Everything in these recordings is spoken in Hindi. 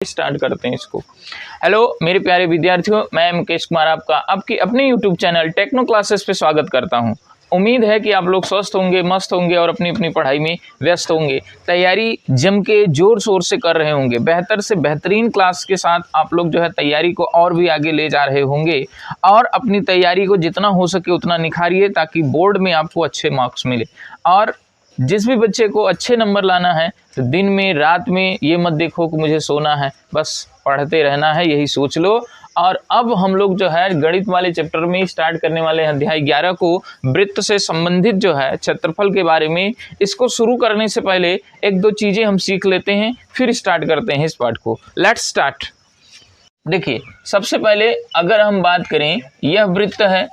स्टार्ट करते हैं इसको। हेलो मेरे प्यारे विद्यार्थियों, मैं मुकेश कुमार आपका आपके अपने यूट्यूब चैनल टेक्नो क्लासेस पे स्वागत करता हूं। उम्मीद है कि आप लोग स्वस्थ होंगे, मस्त होंगे और अपनी अपनी पढ़ाई में व्यस्त होंगे। तैयारी जम के जोर शोर से कर रहे होंगे। बेहतर से बेहतरीन क्लास के साथ आप लोग जो है तैयारी को और भी आगे ले जा रहे होंगे और अपनी तैयारी को जितना हो सके उतना निखारिए ताकि बोर्ड में आपको अच्छे मार्क्स मिले। और जिस भी बच्चे को अच्छे नंबर लाना है तो दिन में रात में ये मत देखो कि मुझे सोना है, बस पढ़ते रहना है, यही सोच लो। और अब हम लोग जो है गणित वाले चैप्टर में स्टार्ट करने वाले हैं अध्याय 11 को। वृत्त से संबंधित जो है क्षेत्रफल के बारे में, इसको शुरू करने से पहले एक दो चीज़ें हम सीख लेते हैं, फिर स्टार्ट करते हैं इस पाठ को। Let's start. देखिए, सबसे पहले अगर हम बात करें, यह वृत्त है।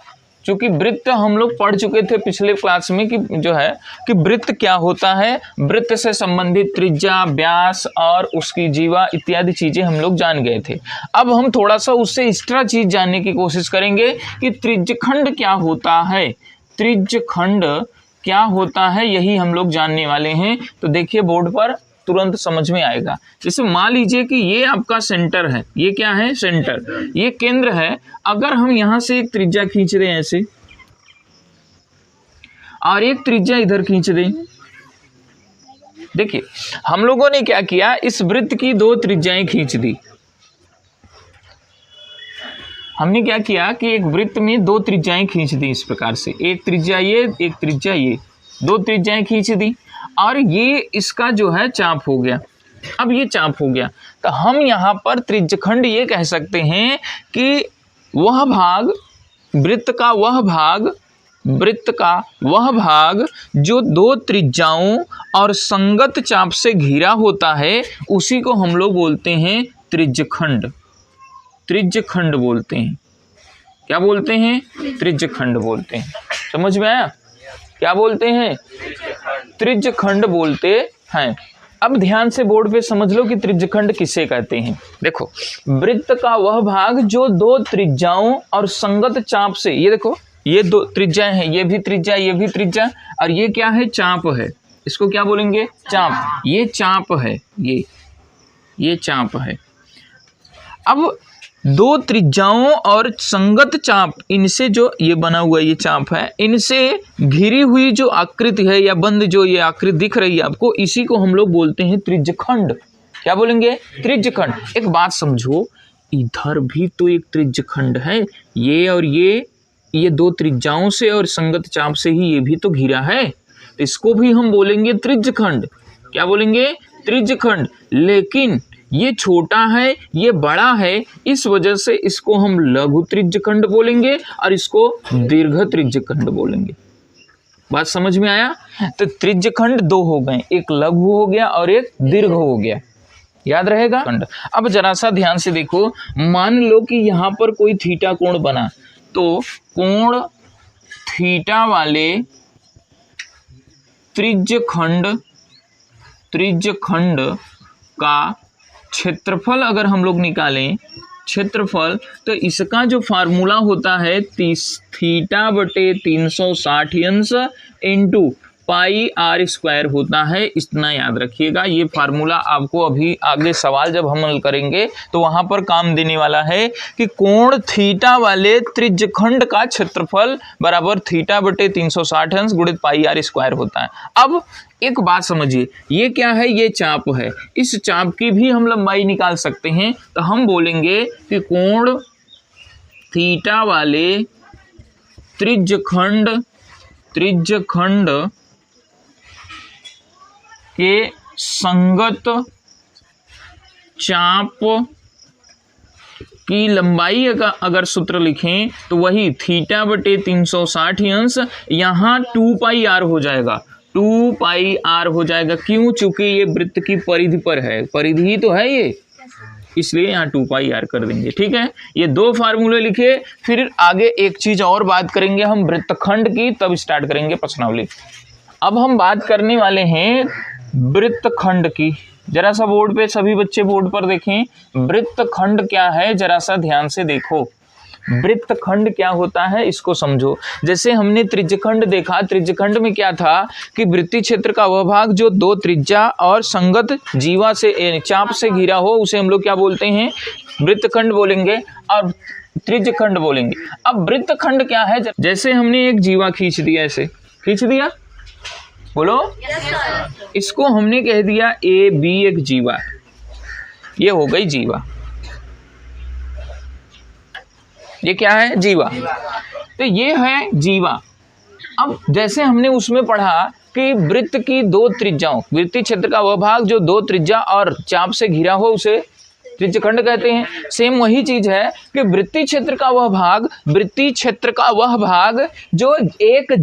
चूंकि वृत्त हम लोग पढ़ चुके थे पिछले क्लास में कि जो है कि वृत्त क्या होता है। वृत्त से संबंधित त्रिज्या, व्यास और उसकी जीवा इत्यादि चीजें हम लोग जान गए थे। अब हम थोड़ा सा उससे एक्स्ट्रा चीज जानने की कोशिश करेंगे कि त्रिज्यखंड क्या होता है। त्रिज्यखंड क्या होता है यही हम लोग जानने वाले हैं। तो देखिए बोर्ड पर तुरंत समझ में आएगा। जैसे मान लीजिए कि ये आपका सेंटर है, ये क्या है? सेंटर, ये केंद्र है। अगर हम यहां से एक त्रिज्या खींच दें ऐसे और एक त्रिज्या इधर खींच दें, देखिए हम लोगों ने क्या किया, इस वृत्त की दो त्रिज्याएं खींच दी। हमने क्या किया कि एक वृत्त में दो त्रिज्याएं खींच दी इस प्रकार से, एक त्रिज्या ये, एक त्रिज्या ये, दो त्रिज्याएं खींच दी और ये इसका जो है चाप हो गया। अब ये चाप हो गया तो हम यहाँ पर त्रिज्यखंड ये कह सकते हैं कि वह भाग, वृत्त का वह भाग जो दो त्रिज्याओं और संगत चाप से घिरा होता है, उसी को हम लोग बोलते हैं त्रिज्यखंड। त्रिज्यखंड बोलते हैं। क्या बोलते हैं? त्रिज्यखंड बोलते हैं। समझ में आया? क्या बोलते हैं? त्रिज्यखंड बोलते हैं। अब ध्यान से बोर्ड पे समझ लो कि त्रिज्यखंड किसे कहते हैं। देखो, वृत्त का वह भाग जो दो त्रिज्याओं और संगत चाप से, ये देखो ये दो त्रिज्याएं हैं, ये भी त्रिज्या, ये भी त्रिज्या, और ये क्या है? चाप है। इसको क्या बोलेंगे? चाप। ये चाप है, ये चाप है। अब दो त्रिज्याओं और संगत चाप, इनसे जो ये बना हुआ ये चाप है, इनसे घिरी हुई जो आकृति है या बंद जो ये आकृति दिख रही है आपको, इसी को हम लोग बोलते हैं त्रिज्यखंड। क्या बोलेंगे? त्रिज्यखंड। एक बात समझो, इधर भी तो एक त्रिज्यखंड है, ये और ये दो त्रिज्याओं से और संगत चाप से ही ये भी तो घिरा है, तो इसको भी हम बोलेंगे त्रिज्यखंड। क्या बोलेंगे? त्रिज्यखंड। लेकिन ये छोटा है, ये बड़ा है, इस वजह से इसको हम लघु त्रिज्यखंड बोलेंगे और इसको दीर्घ त्रिज्यखंड बोलेंगे। बात समझ में आया? तो त्रिज्यखंड दो हो गए, एक लघु हो गया और एक दीर्घ हो गया। याद रहेगा? अब जरा सा ध्यान से देखो, मान लो कि यहां पर कोई थीटा कोण बना, तो कोण थीटा वाले त्रिज्यखंड का क्षेत्रफल अगर हम लोग निकालें, क्षेत्रफल, तो इसका जो फार्मूला होता है थीटा बटे 360 अंश इंटू पाई आर स्क्वायर होता है। इतना याद रखिएगा। ये फार्मूला आपको अभी आगे सवाल जब हम हल करेंगे तो वहां पर काम देने वाला है कि कोण थीटा वाले त्रिज्यखंड का क्षेत्रफल बराबर थीटा बटे 360 अंश गुणित पाई आर स्क्वायर होता है। अब एक बात समझिए, ये क्या है? ये चाप है। इस चाप की भी हम लंबाई निकाल सकते हैं, तो हम बोलेंगे कि कोण थीटा वाले त्रिज्यखंड के संगत चाप की लंबाई अगर सूत्र लिखें तो वही थीटा बटे 360 अंश, यहाँ 2 पाई आर हो जाएगा। 2 पाई आर हो जाएगा। क्यों? चूंकि ये वृत्त की परिधि पर है, परिधि ही तो है ये, इसलिए यहाँ 2 पाई आर कर देंगे। ठीक है, ये दो फार्मूले लिखे। फिर आगे एक चीज और बात करेंगे हम वृत्तखंड की, तब स्टार्ट करेंगे प्रश्नावली। अब हम बात करने वाले हैं वृत्तखंड की। जरा सा बोर्ड पे, सभी बच्चे बोर्ड पर देखें, वृत्तखंड क्या है जरा सा ध्यान से देखो। वृत्तखंड क्या होता है इसको समझो। जैसे हमने त्रिज्यखंड देखा, त्रिज्यखंड में क्या था कि वृत्तीय क्षेत्र का वह भाग जो दो त्रिज्या और संगत जीवा से चाप से घिरा हो उसे हम लोग क्या बोलते हैं, वृत्तखंड बोलेंगे और त्रिज्यखंड बोलेंगे। अब वृत्तखंड क्या है, जैसे हमने एक जीवा खींच दिया, ऐसे खींच दिया, बोलो इसको हमने कह दिया ए बी एक जीवा, ये हो गई जीवा, ये क्या है जीवा, तो ये है जीवा। अब जैसे हमने उसमें पढ़ा कि वृत्त की दो त्रिज्याओं, वृत्तीय क्षेत्र का वह भाग जो दो त्रिज्या और चाप से घिरा हो उसे त्रिज्यखंड कहते हैं। सेम वही चीज है कि वृत्तीय क्षेत्र का वह भाग, वृत्तीय क्षेत्र का वह भाग जो एक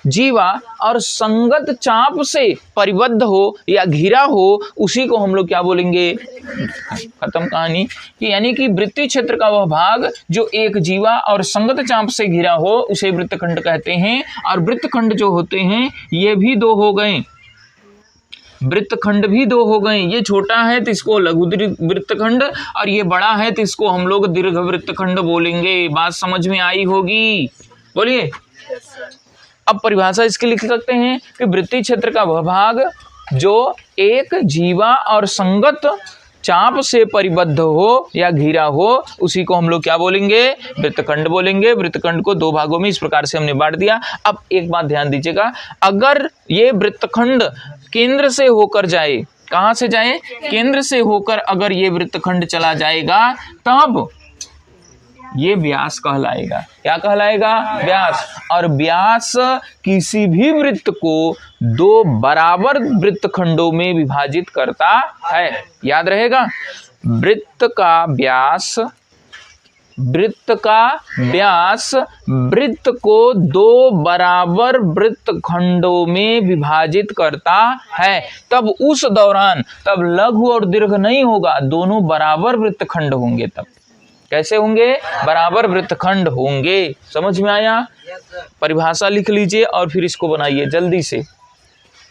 जीवा और संगत चाप से परिबद्ध हो या घिरा हो उसी को हम लोग क्या बोलेंगे, खत्म कहानी। कि यानी कि वृत्तीय क्षेत्र का वह भाग जो एक जीवा और संगत चाप से घिरा हो उसे वृत्तखंड कहते हैं। और वृत्तखंड जो होते हैं ये भी दो हो गए, वृत्तखंड भी दो हो गए। ये छोटा है तो इसको लघु वृत्तखंड और ये बड़ा है तो इसको हम लोग दीर्घ वृत्तखंड बोलेंगे। बात समझ में आई होगी, बोलिए। अब परिभाषा इसकी लिख सकते हैं कि वृत्तीय क्षेत्र का वह भाग जो एक जीवा और संगत चाप से परिबद्ध हो या घिरा हो उसी को हम लोग क्या बोलेंगे, वृत्तखंड बोलेंगे। वृत्तखंड को दो भागों में इस प्रकार से हमने बांट दिया। अब एक बात ध्यान दीजिएगा, अगर ये वृत्तखंड केंद्र से होकर जाए, कहां से जाए, केंद्र से होकर अगर ये वृत्तखंड चला जाएगा तब ये व्यास कहलाएगा। क्या कहलाएगा, व्यास। और व्यास किसी भी वृत्त को दो बराबर वृत्तखंडों में विभाजित करता है, याद रहेगा। वृत्त का व्यास वृत्त को दो बराबर वृत्तखंडों में विभाजित करता है। तब उस दौरान तब लघु और दीर्घ नहीं होगा, दोनों बराबर वृत्तखंड होंगे। तब कैसे होंगे, बराबर वृत्तखंड होंगे। समझ में आया? परिभाषा लिख लीजिए और फिर इसको बनाइए जल्दी से।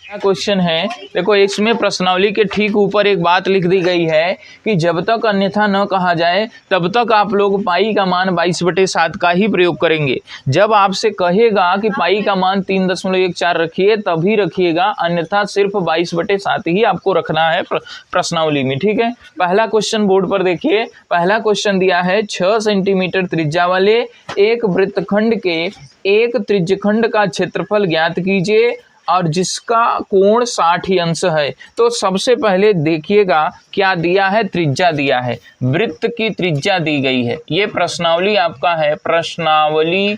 क्या क्वेश्चन है, देखो इसमें प्रश्नावली के ठीक ऊपर एक बात लिख दी गई है कि जब तक अन्यथा न कहा जाए तब तक आप लोग पाई का मान 22/7 का ही प्रयोग करेंगे। जब आपसे कहेगा कि पाई का मान 3.14 रखिए तभी रखिएगा, अन्यथा सिर्फ 22/7 ही आपको रखना है प्रश्नावली में, ठीक है। पहला क्वेश्चन बोर्ड पर देखिए। पहला क्वेश्चन दिया है 6 सेंटीमीटर त्रिज्या वाले एक वृत्तखंड के एक त्रिज्यखंड का क्षेत्रफल ज्ञात कीजिए और जिसका कोण 60 अंश है। तो सबसे पहले देखिएगा क्या दिया है, त्रिज्या दिया है, वृत्त की त्रिज्या दी गई है। ये प्रश्नावली आपका है, प्रश्नावली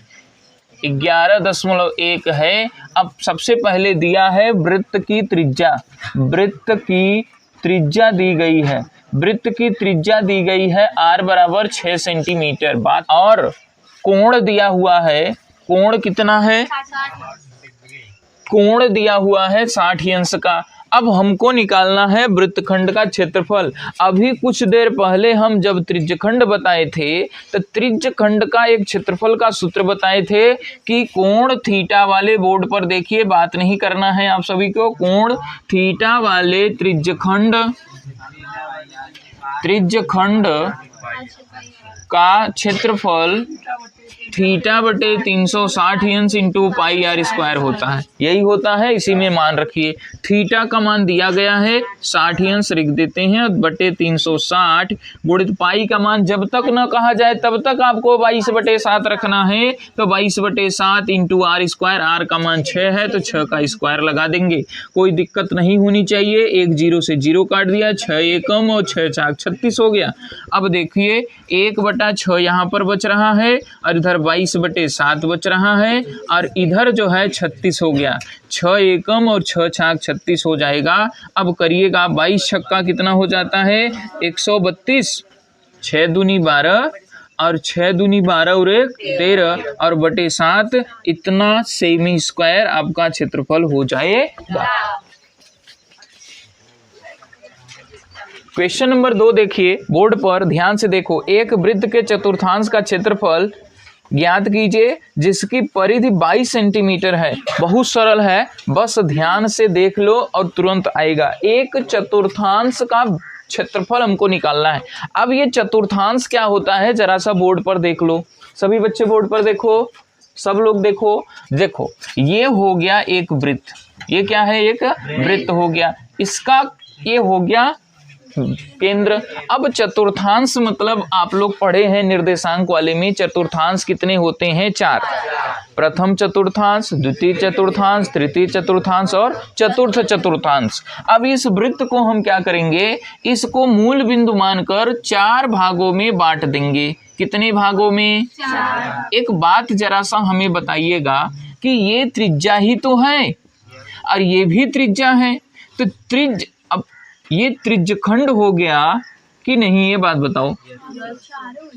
11.1 है। अब सबसे पहले दिया है वृत्त की त्रिज्या, वृत्त की त्रिज्या दी गई है, वृत्त की त्रिज्या दी गई है r बराबर 6 सेंटीमीटर। बात और कोण दिया हुआ है, कोण कितना है, कोण दिया हुआ है 60 अंश का। अब हमको निकालना है वृत्तखंड का क्षेत्रफल। अभी कुछ देर पहले हम जब त्रिज्यखंड बताए थे तो त्रिज्यखंड का एक क्षेत्रफल का सूत्र बताए थे कि कोण थीटा वाले बोर्ड पर देखिए, बात नहीं करना है आप सभी को। कोण थीटा वाले त्रिज्यखंड का क्षेत्रफल θ/360 अंश इंटू पाई r स्क्वायर होता है, यही होता है। इसी में मान रखिए, थीटा का मान दिया गया है 60 अंश लिख देते हैं बटे 360 गुणित पाई का मान जब तक न कहा जाए तब तक आपको 22/7 रखना है। तो 22/7 इंटू r स्क्वायर, r का मान 6 है तो 6 का स्क्वायर लगा देंगे, कोई दिक्कत नहीं होनी चाहिए। एक 0 से 0 काट दिया, 6 एकम और 6 4 36 हो गया। अब देखिए 1/6 यहाँ पर बच रहा है और इधर 22/7 बच रहा है और इधर जो है 36 हो गया। 6 एकम और 6 छाक 36 हो जाएगा। अब करिएगा 22 छक्का कितना हो जाता है 132, 6 दूनी 12 और 6 दूनी 12 और 1 13 और बटे 7, इतना सेमी स्क्वायर आपका क्षेत्रफल हो जाएगा। क्वेश्चन नंबर 2 देखिए बोर्ड पर, ध्यान से देखो। एक वृत्त के चतुर्थांश का क्षेत्रफल ज्ञात कीजिए जिसकी परिधि 22 सेंटीमीटर है। बहुत सरल है, बस ध्यान से देख लो और तुरंत आएगा। एक चतुर्थांश का क्षेत्रफल हमको निकालना है। अब ये चतुर्थांश क्या होता है जरा सा बोर्ड पर देख लो, सभी बच्चे बोर्ड पर देखो, सब लोग देखो। देखो ये हो गया एक वृत्त, ये क्या है, एक वृत्त हो गया, इसका ये हो गया केंद्र। अब चतुर्थांश मतलब आप लोग पढ़े हैं निर्देशांक वाले में, चतुर्थांश कितने होते हैं, 4। प्रथम चतुर्थांश, द्वितीय चतुर्थांश, तृतीय चतुर्थांश और चतुर्थ चतुर्थांश। अब इस वृत्त को हम क्या करेंगे, इसको मूल बिंदु मानकर 4 भागों में बांट देंगे। कितने भागों में, 4। एक बात जरा सा हमें बताइएगा कि ये त्रिज्या ही तो है और ये भी त्रिज्या है, तो त्रिज्या, अब ये त्रिज्यखंड हो गया कि नहीं, ये बात बताओ।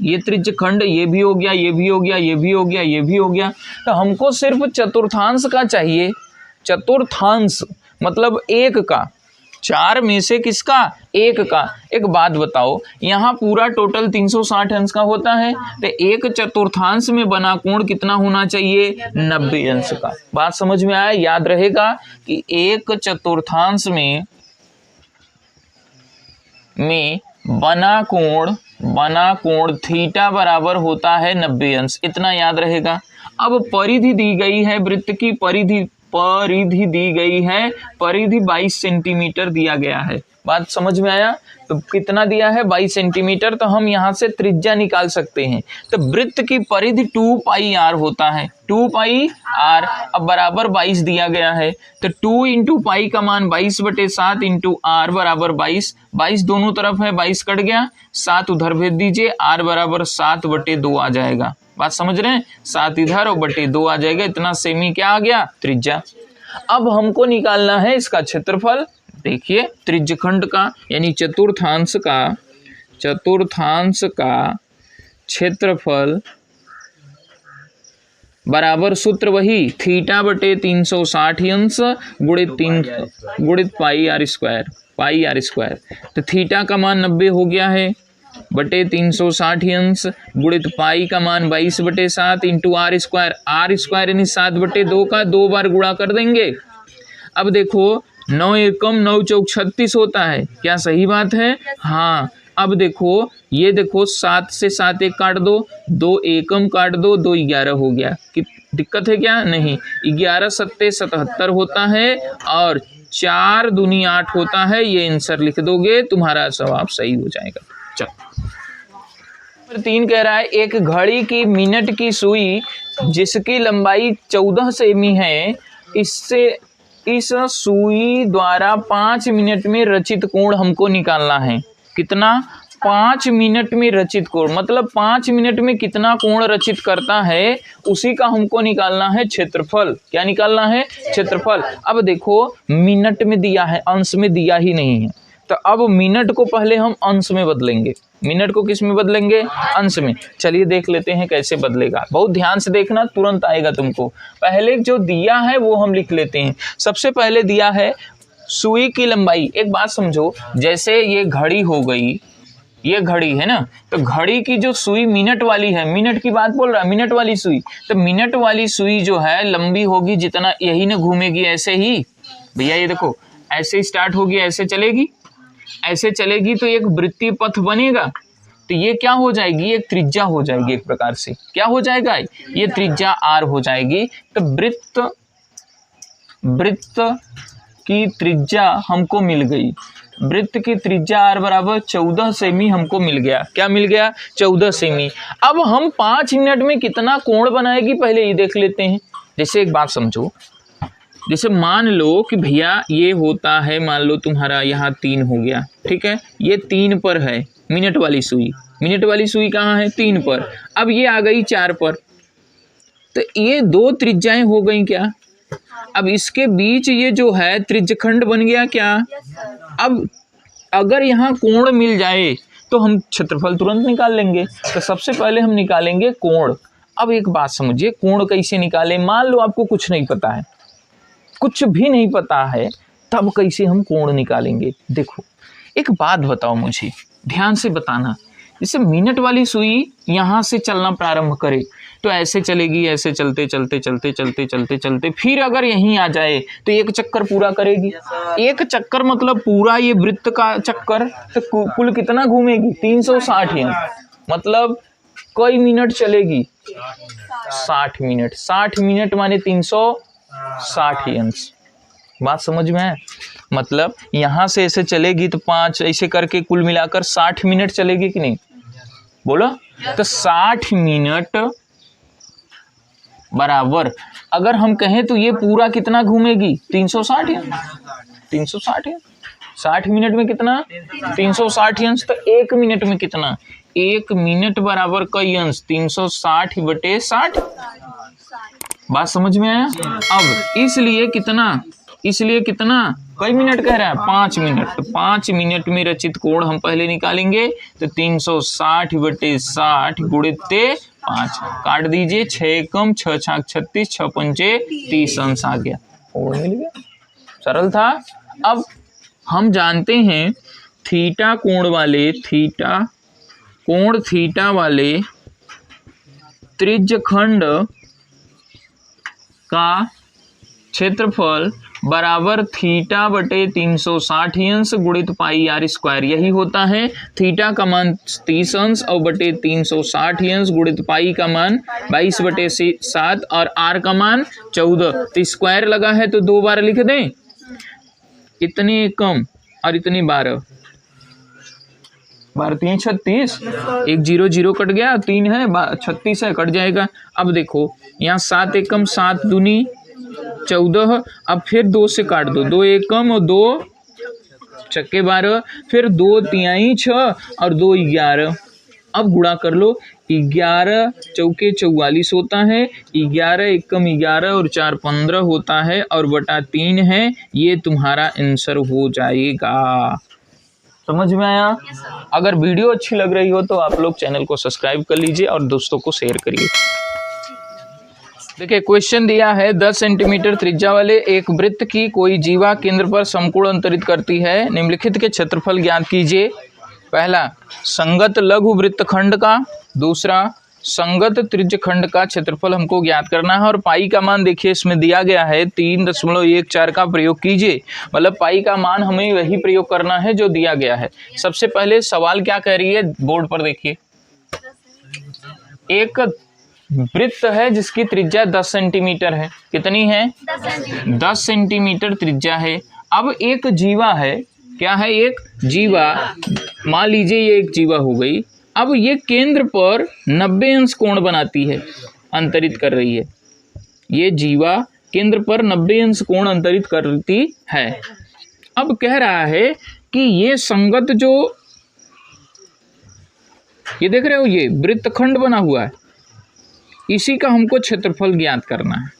ये त्रिज्यखंड, ये भी हो गया, ये भी हो गया, ये भी हो गया, ये भी हो गया, तो हमको सिर्फ चतुर्थांश का चाहिए। चतुर्थांश मतलब एक का, 4 में से किसका, एक का। एक बात बताओ, यहाँ पूरा टोटल 360 अंश का होता है, तो एक चतुर्थांश में बना कोण कितना होना चाहिए, 90 अंश का। बात समझ में आया, याद रहेगा कि एक चतुर्थांश में बना कोण थीटा बराबर होता है 90 अंश, इतना याद रहेगा। अब परिधि दी गई है, वृत्त की परिधि दी गई है, परिधि 22 सेंटीमीटर दिया गया है। बात समझ में आया, तो कितना दिया है, 22 सेंटीमीटर, तो हम यहाँ से त्रिज्या निकाल सकते हैं। तो वृत्त की परिधि 2 पाई r होता है, 2 पाई r, अब बराबर 22 दिया गया है, तो 2 इंटू पाई का मान 22/7 इंटू r बराबर 22, 22 दोनों तरफ है, 22 कट गया, 7 उधर भेज दीजिए, r बराबर 7/2 आ जाएगा। बात समझ रहे हैं, 7 इधर और 2 आ जाएगा, इतना सेमी क्या आ गया, त्रिज्या। अब हमको निकालना है इसका क्षेत्रफल। देखिए त्रिज्यखंड का यानी चतुर्थांश का क्षेत्रफल बराबर सूत्र वही, θ/360 अंश गुणित पाई r स्क्वायर। तो थीटा का मान 90 हो गया है, बटे 360 अंश गुणित पाई का मान 22/7 इंटू r स्क्वायर यानी 7/2 का 2 बार गुणा कर देंगे। अब देखो 9 एकम 9 चौक 36 होता है, क्या सही बात है, हाँ। अब देखो ये देखो 7 से 7 एक काट दो, 2 एकम काट दो, 2 11 हो गया, कि दिक्कत है क्या, नहीं। 11 7 77 होता है और 4 दूनी 8 होता है, ये आंसर लिख दोगे, तुम्हारा जवाब सही हो जाएगा। चलो 3 कह रहा है, एक घड़ी की मिनट की सुई जिसकी लंबाई 14 सेमी है, इस सुई द्वारा 5 मिनट में रचित कोण हमको निकालना है। कितना, 5 मिनट में रचित कोण, मतलब 5 मिनट में कितना कोण रचित करता है, उसी का हमको निकालना है क्षेत्रफल। क्या निकालना है, क्षेत्रफल। अब देखो मिनट में दिया है, अंश में दिया ही नहीं है, तो अब मिनट को पहले हम अंश में बदलेंगे। मिनट को किस में बदलेंगे, अंश में। चलिए देख लेते हैं कैसे बदलेगा, बहुत ध्यान से देखना, तुरंत आएगा तुमको। पहले जो दिया है वो हम लिख लेते हैं। सबसे पहले दिया है सुई की लंबाई। एक बात समझो, जैसे ये घड़ी हो गई, ये घड़ी है ना, तो घड़ी की जो सुई मिनट वाली है, मिनट की बात बोल रहा है, मिनट वाली सुई, तो मिनट वाली सुई जो है लंबी होगी जितना, यही ना घूमेगी ऐसे ही। भैया ये देखो ऐसे स्टार्ट होगी, ऐसे चलेगी, ऐसे चलेगी, तो एक वृत्तीय पथ बनेगा, तो ये क्या हो जाएगी, एक त्रिज्या हो जाएगी। एक प्रकार से क्या हो जाएगा, ये त्रिज्या r हो जाएगी। तो वृत्त की त्रिज्या हमको मिल गई, वृत्त की त्रिज्या r बराबर 14 सेमी हमको मिल गया। क्या मिल गया, 14 सेमी। अब हम 5 मिनट में कितना कोण बनाएगी पहले ये देख लेते हैं। जैसे एक बात समझो, जैसे मान लो कि भैया ये होता है, मान लो तुम्हारा यहाँ 3 हो गया, ठीक है, ये 3 पर है मिनट वाली सुई, मिनट वाली सुई कहाँ है, 3 पर। अब ये आ गई 4 पर, तो ये 2 त्रिज्याएं हो गई क्या। अब इसके बीच ये जो है त्रिज्यखंड बन गया क्या। अब अगर यहाँ कोण मिल जाए तो हम क्षेत्रफल तुरंत निकाल लेंगे। तो सबसे पहले हम निकालेंगे कोण। अब एक बात समझिए, कोण कैसे निकालें। मान लो आपको कुछ नहीं पता है, कुछ भी नहीं पता है, तब कैसे हम कोण निकालेंगे। देखो एक बात बताओ मुझे, ध्यान से बताना। जैसे मिनट वाली सुई यहाँ से चलना प्रारंभ करे, तो ऐसे चलेगी, ऐसे चलते चलते चलते चलते चलते चलते फिर अगर यहीं आ जाए तो एक चक्कर पूरा करेगी। एक चक्कर मतलब पूरा ये वृत्त का चक्कर, तो कुल कितना घूमेगी? 360 अंश। मतलब कई मिनट चलेगी? 60 मिनट। 60 मिनट माने 360 अंश। बात समझ में है? मतलब यहां से ऐसे चलेगी तो 5 ऐसे करके कुल मिलाकर 60 मिनट चलेगी कि नहीं? बोलो। तो 60 मिनट बराबर अगर हम कहें तो ये पूरा कितना घूमेगी? 360 अंश। 360 अंश। 60 मिनट में कितना? 360 अंश। तो 1 मिनट में कितना? 1 मिनट बराबर कई अंश? 360/60। बात समझ में आया? अब इसलिए कितना कई मिनट कह रहा है? 5 मिनट। तो 5 मिनट में रचित कोण हम पहले निकालेंगे तो 360/60 गुणित 5 काट दीजिए। 6 कम 6 छाक 36, 6 पंचे 30 अंश आ गया। कोण मिल गया। सरल था। अब हम जानते हैं थीटा कोण वाले त्रिज्यखंड का क्षेत्रफल बराबर θ/360 गुणित पाई r स्क्वायर। यही होता है। थीटा का मान 30 अंश और बटे 360 अंश गुणित पाई का मान 22/7 और r का मान 14। तो स्क्वायर लगा है तो 2 बार लिख दें। इतने कम और इतनी 12 3 36, 1 0 0 कट गया, 3 है 36 है, कट जाएगा। अब देखो यहाँ 7 एकम 7 दूनी 14। अब फिर 2 से काट दो, 2 एकम और 2 छक्के 12, फिर 2 तिहाई 6 और 2 11। अब गुणा कर लो। 11 चौके 44 होता है, 11 एकम 11 और 4 15 होता है और बटा 3 है। ये तुम्हारा आंसर हो जाएगा। समझ में आया? अगर वीडियो अच्छी लग रही हो तो आप लोग चैनल को सब्सक्राइब कर लीजिए और दोस्तों को शेयर करिए। देखिए क्वेश्चन दिया है 10 सेंटीमीटर त्रिज्या वाले एक वृत्त की कोई जीवा केंद्र पर समकोण अंतरित करती है। निम्नलिखित के क्षेत्रफल ज्ञात कीजिए। पहला संगत लघु वृत्तखंड का, दूसरा संगत त्रिज्यखंड का क्षेत्रफल हमको ज्ञात करना है। और पाई का मान देखिए इसमें दिया गया है 3.14 का प्रयोग कीजिए। मतलब पाई का मान हमें वही प्रयोग करना है जो दिया गया है। सबसे पहले सवाल क्या कह रही है बोर्ड पर देखिए। एक वृत्त है जिसकी त्रिज्या 10 सेंटीमीटर है। कितनी है? 10 सेंटीमीटर त्रिज्या है। अब एक जीवा है। क्या है? एक जीवा। मान लीजिए ये एक जीवा हो गई। अब ये केंद्र पर 90 अंश कोण बनाती है, अंतरित कर रही है। ये जीवा केंद्र पर 90 अंश कोण अंतरित करती है। अब कह रहा है कि ये संगत जो ये देख रहे हो ये वृत्तखंड बना हुआ है, इसी का हमको क्षेत्रफल ज्ञात करना है।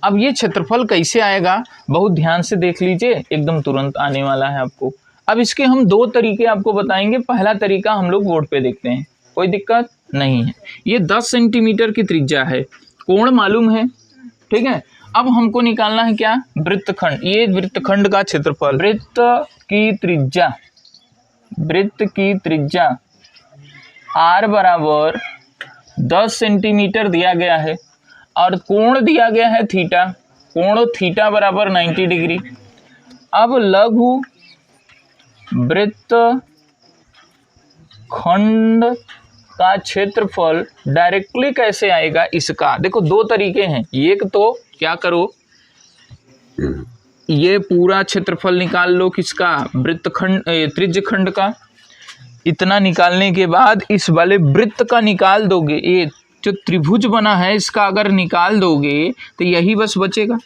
अब ये क्षेत्रफल कैसे आएगा बहुत ध्यान से देख लीजिए, एकदम तुरंत आने वाला है आपको। अब इसके हम 2 तरीके आपको बताएंगे। पहला तरीका हम लोग बोर्ड पे देखते हैं, कोई दिक्कत नहीं है। ये 10 सेंटीमीटर की त्रिज्या है, कोण मालूम है, ठीक है। अब हमको निकालना है क्या? वृत्तखंड। ये वृत्तखंड का क्षेत्रफल। वृत्त की त्रिज्या r बराबर 10 सेंटीमीटर दिया गया है और कोण दिया गया है थीटा। कोण थीटा बराबर 90 डिग्री। अब लघु वृत्त खंड का क्षेत्रफल डायरेक्टली कैसे आएगा इसका? देखो 2 तरीके हैं। एक तो क्या करो, ये पूरा क्षेत्रफल निकाल लो किसका? वृत्तखंड त्रिज्यखंड का। इतना निकालने के बाद इस वाले वृत्त का निकाल दोगे। ये जो त्रिभुज बना है इसका अगर निकाल दोगे तो यही बस बचेगा।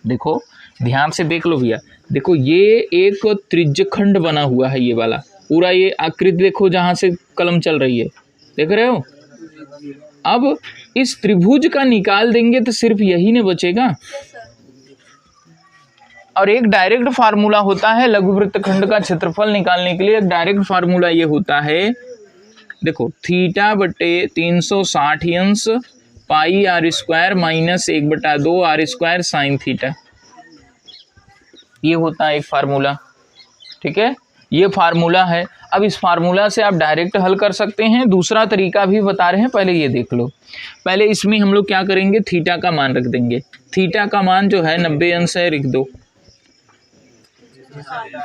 देखो ध्यान से देख लो भैया। देखो ये एक त्रिज्यखंड बना हुआ है, ये वाला पूरा ये आकृति देखो जहां से कलम चल रही है, देख रहे हो। अब इस त्रिभुज का निकाल देंगे तो सिर्फ यही न बचेगा। और एक डायरेक्ट फार्मूला होता है लघु वृत्तखंड का क्षेत्रफल निकालने के लिए। एक डायरेक्ट फार्मूला ये होता है, देखो θ/360 अंश पाई r square minus 1/2 r square sine theta. ये होता है एक फार्मूला, ठीक है। ये फार्मूला है। अब इस फार्मूला से आप डायरेक्ट हल कर सकते हैं, दूसरा तरीका भी बता रहे हैं, पहले ये देख लो। पहले इसमें हम लोग क्या करेंगे, थीटा का मान रख देंगे। थीटा का मान जो है 90 अंश है, लिख दो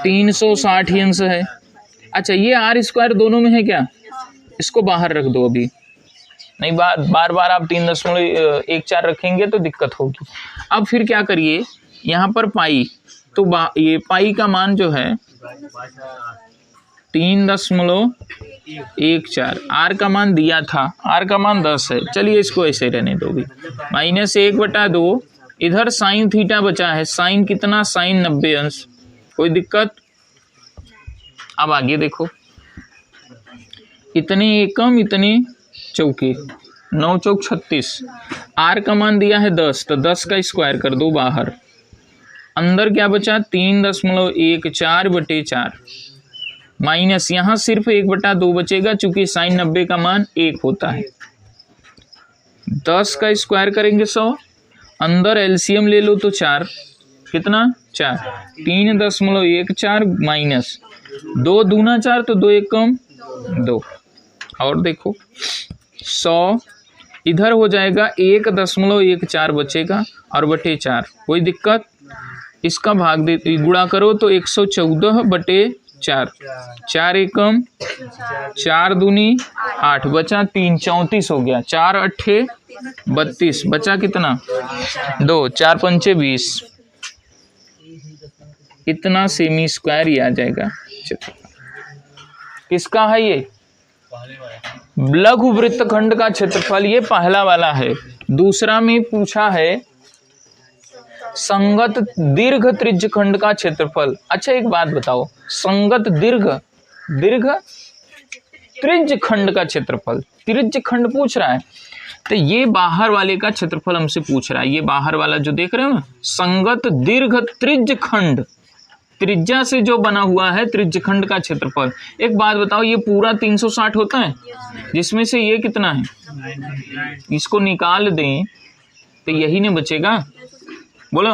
360 ही अंश है। अच्छा ये आर स्क्वायर दोनों में है क्या, इसको बाहर रख दो, अभी नहीं, बार बार आप 3.14 रखेंगे तो दिक्कत होगी। अब फिर क्या करिए, यहाँ पर पाई, तो ये पाई का मान जो है 3.14, आर का मान दिया था, आर का मान 10 है, चलिए इसको ऐसे रहने दो भी, -1/2, इधर साइन थीटा बचा है, साइन कितना, साइन 90 अंश, कोई दिक्कत। अब आगे देखो, इतने एकम इतने चौके, 9 चौक 36, आर का मान दिया है 10, तो 10 का स्क्वायर कर दो बाहर, अंदर क्या बचा 3.14/4 माइनस यहाँ सिर्फ 1/2 बचेगा, चूंकि साइन 90 का मान 1 होता है। 10 का स्क्वायर करेंगे 100, अंदर एलसीएम ले लो तो 4, कितना 4, 3.14 माइनस 2 दूना 4, तो 2 एकम 2, और देखो 100 इधर हो जाएगा 1.14 बचेगा और बटे 4, कोई दिक्कत। इसका भाग दे गुणा करो तो 114/4, 4 एकम 4 दूनी 8, बचा 3, 34 हो गया, 4 अट्ठे 32, बचा कितना 2, 4 पंचे 20, इतना सेमी स्क्वायर ही आ जाएगा। किसका है ये, लघु वृत्तखंड का क्षेत्रफल, ये पहला वाला है। दूसरा में पूछा है संगत दीर्घ त्रिज्य खंड का क्षेत्रफल। अच्छा एक बात बताओ, संगत दीर्घ त्रिज्य खंड का क्षेत्रफल, त्रिज्य खंड पूछ रहा है, तो ये बाहर वाले का क्षेत्रफल हमसे पूछ रहा है। ये बाहर वाला जो देख रहे हो ना, संगत दीर्घ त्रिज्य खंड, त्रिज्या से जो बना हुआ है त्रिज्य खंड का क्षेत्रफल। एक बात बताओ, ये पूरा 360 होता है, जिसमें से ये कितना है, इसको निकाल दें तो यही नहीं बचेगा, बोलो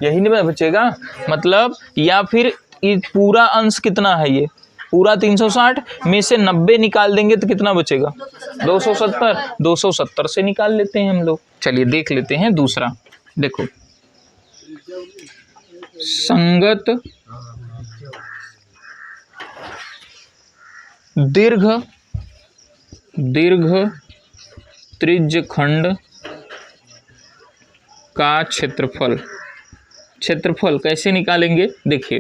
यही नहीं बचेगा, मतलब या फिर ये पूरा अंश कितना है, ये पूरा 360 में से 90 निकाल देंगे तो कितना बचेगा 270, 270 से निकाल लेते हैं हम लोग। चलिए देख लेते हैं दूसरा, देखो संगत दीर्घ त्रिज्य खंड का क्षेत्रफल। क्षेत्रफल कैसे निकालेंगे, देखिए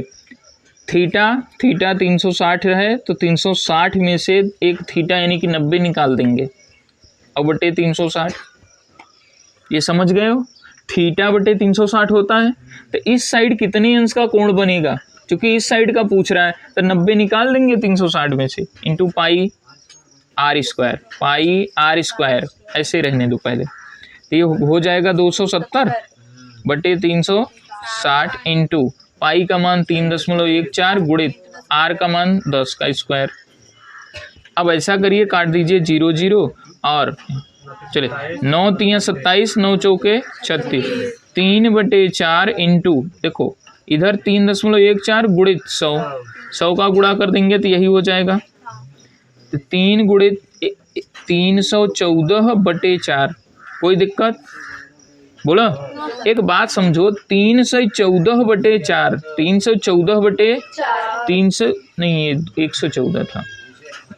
थीटा 360 है, तो 360 में से एक थीटा यानी कि 90 निकाल देंगे और बटे 360, ये समझ गए हो, थीटा बटे 360 होता है। तो इस साइड कितने अंश का कोण बनेगा, क्योंकि इस साइड का पूछ रहा है, तो 90 निकाल देंगे 360 में से, इंटू पाई आर स्क्वायर, ऐसे रहने दो पहले, तो ये हो जाएगा 270 बटे 360 इंटू पाई का मान 3.14 गुणित आर का मान 10 का स्क्वायर। अब ऐसा करिए, काट दीजिए 0 0 और चलिए 9 3 27, 9 चौके 36, 3/4 इंटू, देखो इधर 3.14 गुणित 100 का गुणा कर देंगे तो यही हो जाएगा, तो 3 गुणित 314/4, कोई दिक्कत, बोलो एक बात समझो, 314/4, 314/300 नहीं, ये 114 था,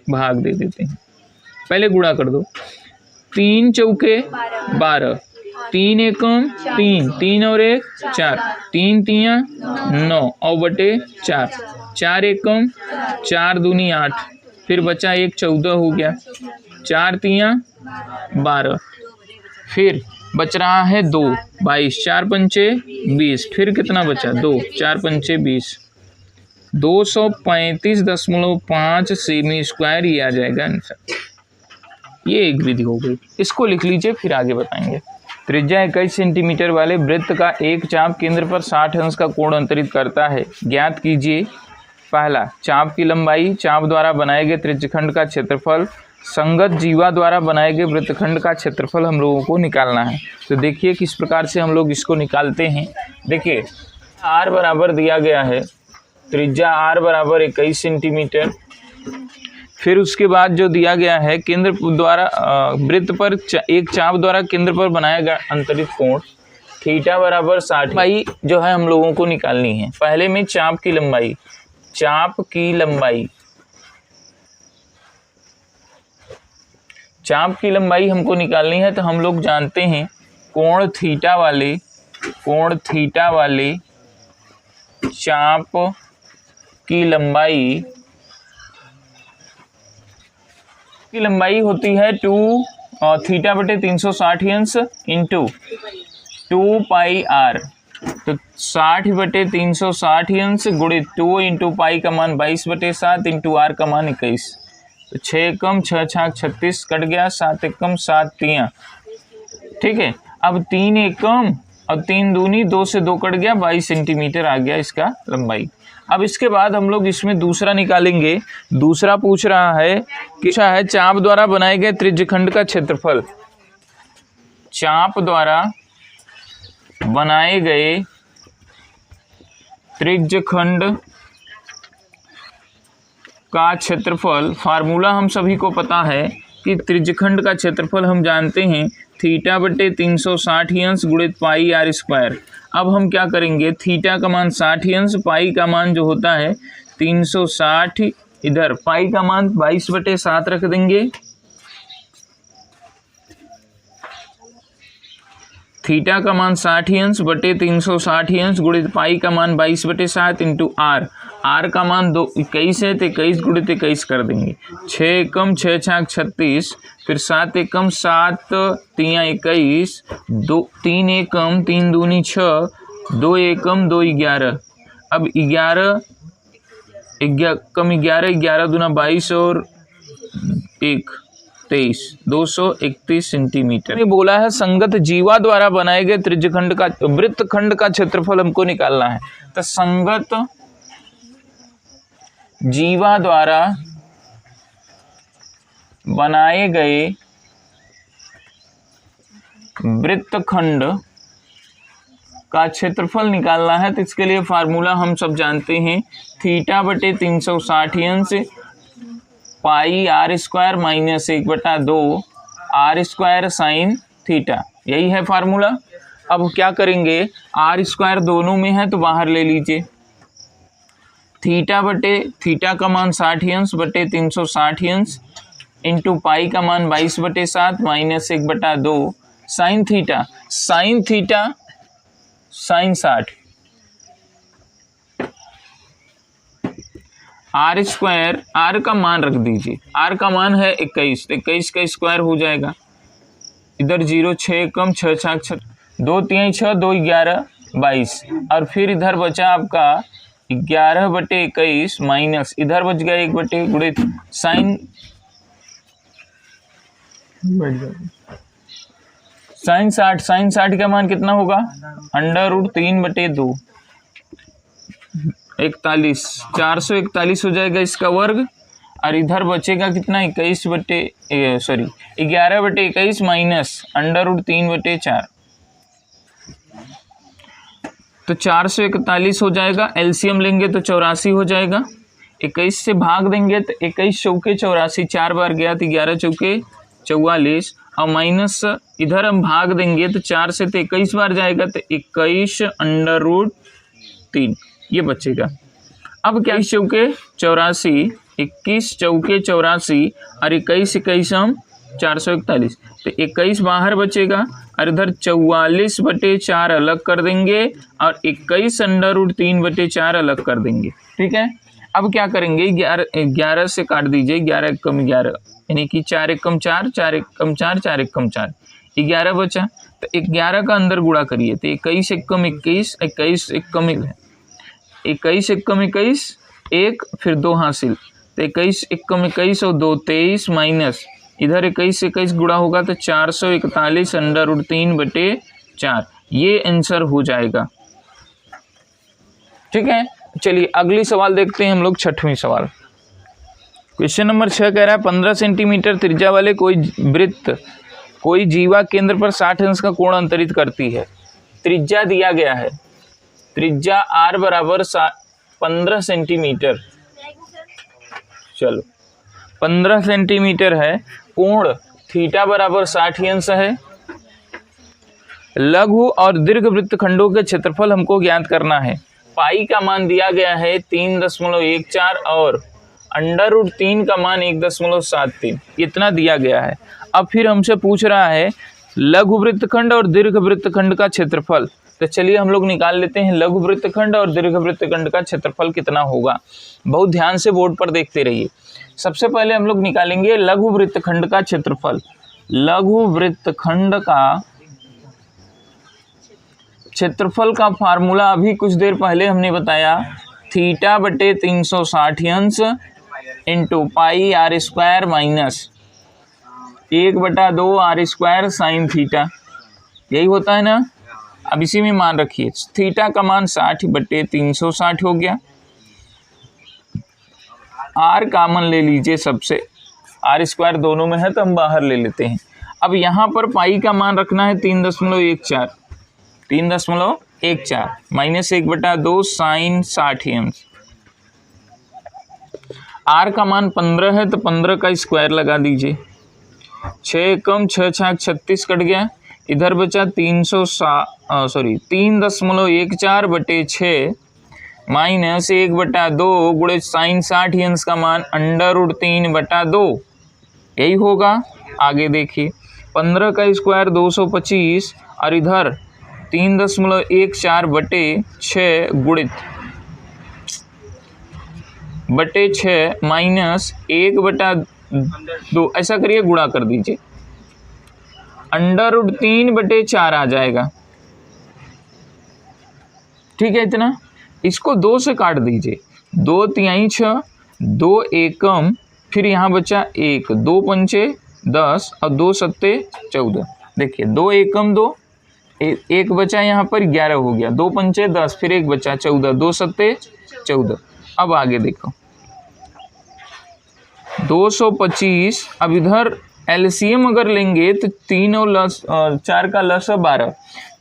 भाग दे देते हैं, पहले गुणा कर दो, 3 चौके 12, 3 एकम 3, 3 और 1 4, 3 3 9 और बटे 4, 4 एकम 4 दूनी 8, फिर बचा 1 14 हो गया, 4 3 12, फिर बच रहा है 2 22, 4 पंचे 20, फिर कितना बचा 2, 4 पंचे 20, 235.5 सेमी स्क्वायर, ये आ जाएगा आंसर। ये एक विधि हो गई, इसको लिख लीजिए, फिर आगे बताएंगे। त्रिज्या 21 सेंटीमीटर वाले वृत्त का एक चाप केंद्र पर 60 अंश का कोण अंतरित करता है, ज्ञात कीजिए। पहला, चाप की लंबाई, चाप द्वारा बनाए गए त्रिज्यखंड का क्षेत्रफल, संगत जीवा द्वारा बनाए गए वृत्तखंड का क्षेत्रफल हम लोगों को निकालना है। तो देखिए किस प्रकार से हम लोग इसको निकालते हैं। देखिए आर बराबर दिया गया है, त्रिज्या आर बराबर 21 सेंटीमीटर, फिर उसके बाद जो दिया गया है केंद्र द्वारा वृत्त पर एक चाप द्वारा केंद्र पर बनाया गया अंतरित कोण थीटा बराबर 60 लंबाई जो है हम लोगों को निकालनी है। पहले में चाप की लंबाई हमको निकालनी है। तो हम लोग जानते हैं कोण थीटा वाले चाप की लंबाई होती है 2 थीटा बटे 360 अंश इंटू 2 पाई आर। तो 60 बटे 360 अंश गुणित 2 इंटू पाई का मान 22/7 इंटू आर का मान 21। तो 6 एकम 6 छाक 36 कट गया, 7 एकम 7 तियां, ठीक है। अब 3 एकम और 3 दूनी 2 से 2 कट गया, 22 सेंटीमीटर आ गया इसका लंबाई। अब इसके बाद हम लोग इसमें दूसरा निकालेंगे। दूसरा पूछ रहा है कि चाप द्वारा बनाए गए त्रिज्यखंड का क्षेत्रफल। चाप द्वारा बनाए गए त्रिज्यखंड का क्षेत्रफल, फार्मूला हम सभी को पता है कि त्रिज्यखंड का क्षेत्रफल हम जानते हैं थीटा बटे 360 अंश गुणित पाई आर स्क्वायर। अब हम क्या करेंगे, थीटा का मान 60 अंश, पाई का मान जो होता है 360, इधर पाई का मान 22/7 रख देंगे। थीटा का मान 60 अंश बटे 360 अंश गुणित पाई का मान 22/7 इंटू आर। आर का मान 21 है तो 21 गुणित 21 कर देंगे। 6 एकम 6 छाक 36, फिर 7 एकम 7 तियां 21, 3 एकम 3 दूनी 6, 2 एकम 2 11। अब 11 कम 11 दूना 22 और 1 23, 231 सेंटीमीटर। ये बोला है संगत जीवा द्वारा बनाए गए त्रिज्यखंड का वृत्तखंड का क्षेत्रफल हमको निकालना है। तो संगत जीवा द्वारा बनाए गए वृत्तखंड का क्षेत्रफल निकालना है। तो इसके लिए फार्मूला हम सब जानते हैं थीटा बटे 360 अंश pi r square minus 1/2 r square sine theta, यही है फार्मूला। अब क्या करेंगे, आर स्क्वायर दोनों में है तो बाहर ले लीजिए। थीटा का मान 60 अंश बटे 360 अंश इंटू पाई का मान 22/7 minus 1/2 sine theta sine 60 r square, आर का मान रख दीजिए, आर का मान है 21, 21 का स्क्वायर हो जाएगा। इधर 0 6 कम 6 छाक 2 3 6 2 11 22, और फिर इधर बचा आपका 11/21 माइनस इधर बच गया 1 गुणित साइन 60 का मान कितना होगा, √3/2 41, 441 हो जाएगा इसका वर्ग। और इधर बचेगा कितना 11/21 माइनस √3/4, तो 441 हो जाएगा। एलसीएम लेंगे तो 84 हो जाएगा। 21 से भाग देंगे तो 21 चौके 84, 4 बार गया तो 11 चौके 44, और माइनस इधर हम भाग देंगे तो 4 से तो 21 बार जाएगा तो 21√3 ये बचेगा। अब क्या 21 चौके 84, 21 चौके 84 और 21 हम 441, तो 21 बाहर बचेगा और इधर 44/4 अलग कर देंगे और 21 √3/4 अलग कर देंगे, ठीक है। अब क्या करेंगे, 11 से काट दीजिए, 11 एकम 11 यानी कि 4 एकम 4, 4 एकम 4, 4 एकम 4, 11 बचा। तो 11 का अंदर गुणा करिए तो 21 एकम 21, 21 एकम 21, 1 फिर 2 हासिल, तो 21 एकम 21 और 2 23 माइनस इधर 21 से 21 गुणा होगा तो 441 √3/4, ये आंसर हो जाएगा, ठीक है। चलिए अगली सवाल देखते हैं हम लोग, 6वां सवाल। क्वेश्चन नंबर 6 कह रहा है 15 सेंटीमीटर त्रिज्या वाले कोई जीवा केंद्र पर 60 अंश का कोण अंतरित करती है। त्रिज्या दिया गया है, त्रिज्या r बराबर 15 सेंटीमीटर। चलो 15 सेंटीमीटर है। कोण थीटा बराबर 60 अंश है। लघु और दीर्घ वृत्तखंडों के क्षेत्रफल हमको ज्ञात करना है। पाई का मान दिया गया है 3.14 और √3 का मान 1.73, इतना दिया गया है। अब फिर हमसे पूछ रहा है लघु वृत्तखंड और दीर्घ वृत्तखंड का क्षेत्रफल। तो चलिए हम लोग निकाल लेते हैं लघु वृत्तखंड और दीर्घ वृत्तखंड का क्षेत्रफल कितना होगा। बहुत ध्यान से बोर्ड पर देखते रहिए। सबसे पहले हम लोग निकालेंगे लघु वृत्तखंड का क्षेत्रफल। लघु वृत्तखंड का क्षेत्रफल का फार्मूला अभी कुछ देर पहले हमने बताया, थीटा बटे 360 अंश into pi r² minus 1/2 r² sign theta, यही होता है ना। अब इसी में मान रखिए, थीटा का मान 60 बटे 360 हो गया। r कॉमन ले लीजिए सबसे, r² दोनों में है तो हम बाहर ले लेते हैं। अब यहाँ पर पाई का मान रखना है 3.14 माइनस 1/2 साइन 60 अंश। r का मान 15 है तो 15 का स्क्वायर लगा दीजिए। 6 कम 6 छाक 36 कट गया। इधर बचा 3.14 बटे 6 माइनस 1/2 गुणे साइन 60 अंश का मान √3/2, यही होगा। आगे देखिए 15 का स्क्वायर 225 और इधर 3.14 बटे 6 गुणित बटे 6 माइनस 1/2, ऐसा करिए गुणा कर दीजिए, √3/4 आ जाएगा। ठीक है, इतना। इसको 2 से काट दीजिए, 2 तिहाई 6, 2 एकम, फिर यहाँ बचा 1, 2 पंचे 10 और 2 सत्ते 14। देखिए 2 एकम 2, 1 बचा यहाँ पर 11 हो गया, 2 पंचे 10, फिर 1 बचा 14, 2 सत्ते 14। अब आगे देखो 225। अब इधर एलसीएम अगर लेंगे तो 3 और 4 का लस 12,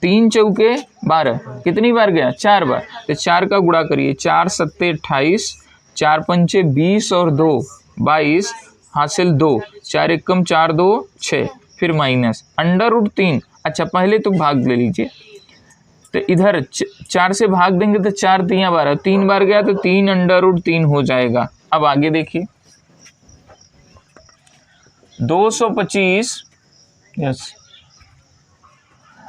3 चौके 12, कितनी बार गया? 4 बार। तो 4 का गुणा करिए, 4 सत्ते 28, 4 पंचे 20 और 2 22, हासिल 2, 4 एकम 4 2 6, फिर माइनस √3। अच्छा पहले तो भाग ले लीजिए, तो इधर 4 से भाग देंगे तो 4 3 12, 3 बार गया तो 3 √3 हो जाएगा। अब आगे देखिए 225, यस।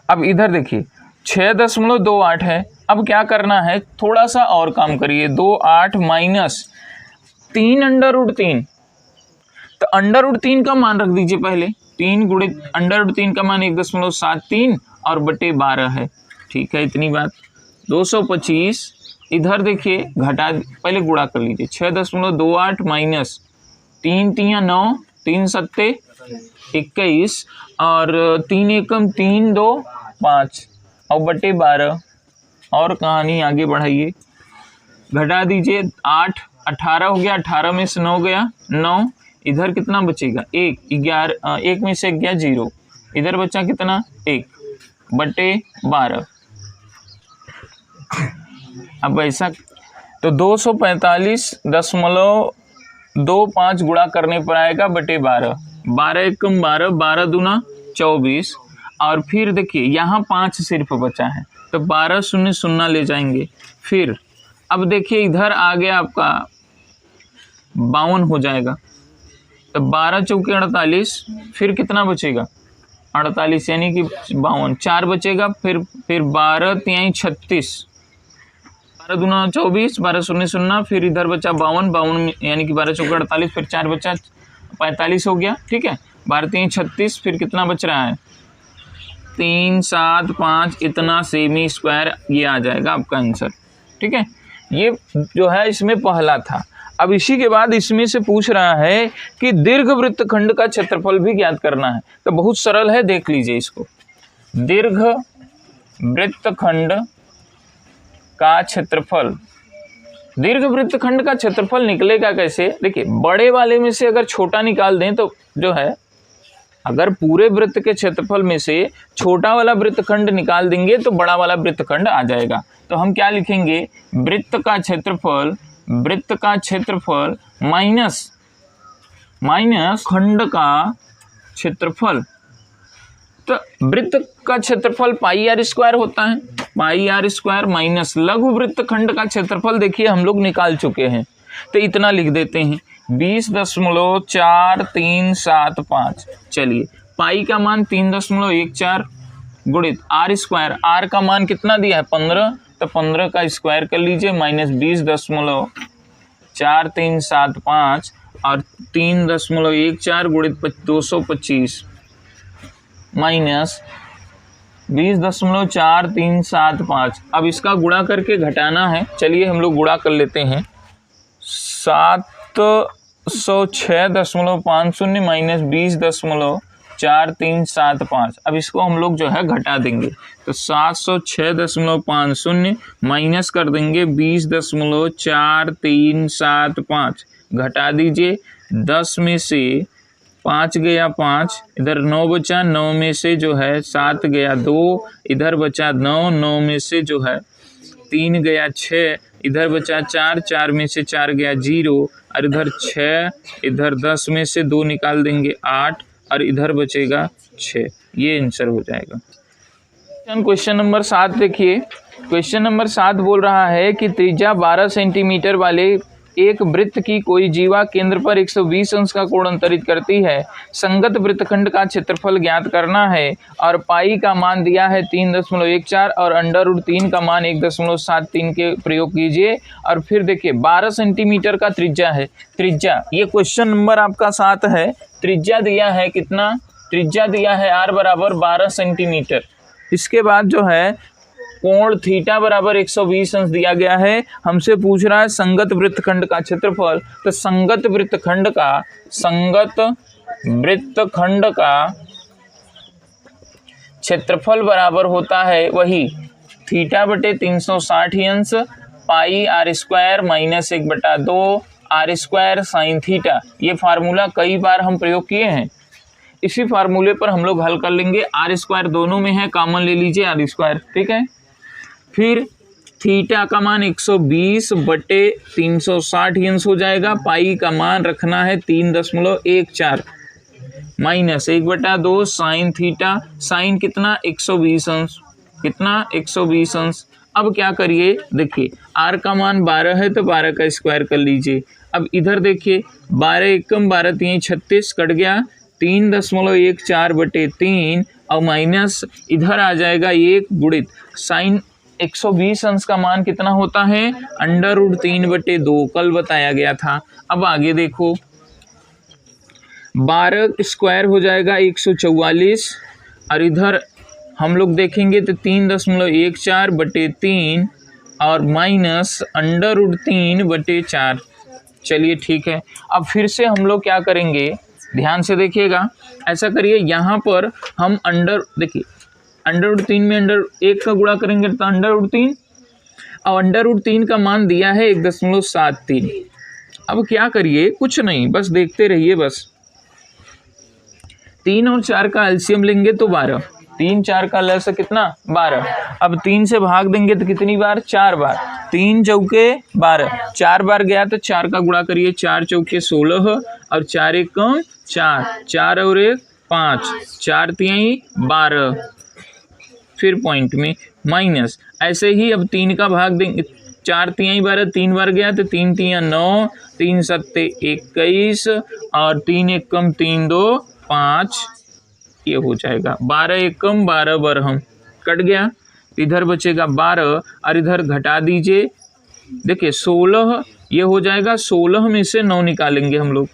अब इधर देखिए 6.28 है। अब क्या करना है, थोड़ा सा और काम करिए, 28 माइनस 3 √3, तो √3 का मान रख दीजिए पहले, 3 गुणित √3 का मान 1.73 और बटे 12 है। ठीक है, इतनी बात। 225 इधर देखिए घटा, पहले गुणा कर लीजिए, 6.28 माइनस 3 3 9, 3 सत्ते 21 और 3 एकम 3 2 5 और बटे 12। और कहानी आगे बढ़ाइए, घटा दीजिए, 8 18 हो गया, 18 में से 9 गया 9, इधर कितना बचेगा 1, 11, 1 में से गया 0, इधर बचा कितना 1 बटे 12। अब ऐसा तो 245.25 गुणा करने पर आएगा बटे 12, 12 एकम 12, 12 दूना 24 और फिर देखिए यहाँ 5 सिर्फ बचा है तो 12 0 0 ले जाएंगे। फिर अब देखिए इधर आ गया आपका 52 हो जाएगा, तो 12 चौके 48, फिर कितना बचेगा 48 यानी कि 52, 4 बचेगा, फिर 12 तिहाई 36, 12 दूना 24, 12 0 0, फिर इधर बचा 52 यानी कि 12 चौके 48, फिर 4 बचा 45 हो गया। ठीक है, 12 तिहाई 36, फिर कितना बच रहा है 3 7 5, इतना सेमी स्क्वायर ये आ जाएगा आपका आंसर। ठीक है, ये जो है इसमें पहला था। अब इसी के बाद इसमें से पूछ रहा है कि दीर्घ वृत्तखंड का क्षेत्रफल भी ज्ञात करना है। तो बहुत सरल है, देख लीजिए इसको। दीर्घ वृत्तखंड का क्षेत्रफल, दीर्घ वृत्तखंड का क्षेत्रफल निकलेगा कैसे? देखिए बड़े वाले में से अगर छोटा निकाल दें तो जो है, अगर पूरे वृत्त के क्षेत्रफल में से छोटा वाला वृत्तखंड निकाल देंगे तो बड़ा वाला वृत्तखंड आ जाएगा। तो हम क्या लिखेंगे, वृत्त का क्षेत्रफल माइनस खंड का क्षेत्रफल। तो वृत्त का क्षेत्रफल पाई आर स्क्वायर होता है, पाई आर स्क्वायर माइनस लघु वृत्त खंड का क्षेत्रफल देखिए हम लोग निकाल चुके हैं, तो इतना लिख देते हैं 20.4375। चलिए पाई का मान 3.14 गुणित आर स्क्वायर, आर का मान कितना दिया है 15, तो 15 का स्क्वायर कर लीजिए माइनस 20.4375 और 3.14 गुणित 225 माइनस 20.4375। अब इसका गुणा करके घटाना है, चलिए हम लोग गुणा कर लेते हैं। 706.50 माइनस 20.4375। अब इसको हम लोग जो है घटा देंगे, तो 706.50 माइनस कर देंगे 20.4375, घटा दीजिए। 10 में से 5 गया 5, इधर 9 बचा, 9 में से जो है 7 गया 2, इधर बचा 9, 9 में से जो है 3 गया 6, इधर बचा 4, 4 में से 4 गया 0, और इधर 6, इधर 10 में से 2 निकाल देंगे 8, और इधर बचेगा 6। ये आंसर हो जाएगा। क्वेश्चन नंबर 7 देखिए। क्वेश्चन नंबर 7 बोल रहा है कि त्रिज्या 12 सेंटीमीटर वाले एक वृत्त की कोई जीवा केंद्र पर 120 अंश का कोण अंतरित करती है। संगत वृत्तखंड का क्षेत्रफल ज्ञात करना है और पाई का मान दिया है 3.14 और √3 का मान 1.73 के प्रयोग कीजिए। और फिर देखिए 12 सेंटीमीटर का त्रिज्या है। त्रिज्या, ये क्वेश्चन नंबर आपका 7 है। त्रिज्या दिया है कितना? त्रिज्या दिया है r बराबर 12 सेंटीमीटर। इसके बाद जो है कोण थीटा बराबर 120 अंश दिया गया है। हमसे पूछ रहा है संगत वृत्तखंड का क्षेत्रफल। तो संगत वृत्तखंड का क्षेत्रफल बराबर होता है वही थीटा बटे 360 अंश pi r square minus 1/2 r square sine theta. ये फार्मूला कई बार हम प्रयोग किए हैं। इसी फार्मूले पर हम लोग हल कर लेंगे। आर स्क्वायर दोनों में है, कॉमन ले लीजिए आर स्क्वायर, ठीक है। फिर थीटा का मान 120 बटे 360 अंश हो जाएगा। पाई का मान रखना है 3.14 माइनस 1/2 साइन थीटा। साइन कितना? 120 अंश। कितना? 120 अंश। अब क्या करिए, देखिए आर का मान 12 है तो 12 का स्क्वायर कर लीजिए। अब इधर देखिए 12 एकम 12 3 36 कट गया 3.14 बटे 3 और माइनस इधर आ जाएगा 1 गुणित साइन 120 अंश का मान कितना होता है? √3 बटे 2 कल बताया गया था। अब आगे देखो 12 स्क्वायर हो जाएगा 144 और इधर हम लोग देखेंगे तो 3.14 बटे 3 और माइनस √3 बटे 4। चलिए ठीक है। अब फिर से हम लोग क्या करेंगे, ध्यान से देखिएगा। ऐसा करिए, यहाँ पर हम देखिए √3 में √1 का गुणा करेंगे तो √3 और √3 का मान दिया है 1.73। अब क्या करिए, कुछ नहीं, बस देखते रहिए। बस 3 और 4 का एलसीएम लेंगे तो 12। 3 4 का लस कितना? 12। अब 3 से भाग देंगे तो कितनी बार? 4 बार। 3 चौके 12, 4 बार गया तो 4 का गुणा करिए। 4 चौके 16 और 4 एकम 4, 4 और 1 5, 4 तिहाई 12। फिर पॉइंट में माइनस। ऐसे ही अब 3 का भाग देंगे। 4 तिहाई 12, 3 बार गया तो 3 तिहाई 9, 3 सत्ते 21 और 3 एकम 3 2 5। ये हो जाएगा 12 एकम 12 बरहम कट गया। इधर बचेगा 12 और इधर घटा दीजिए। देखिए 16 ये हो जाएगा। 16 में से 9 निकालेंगे हम लोग,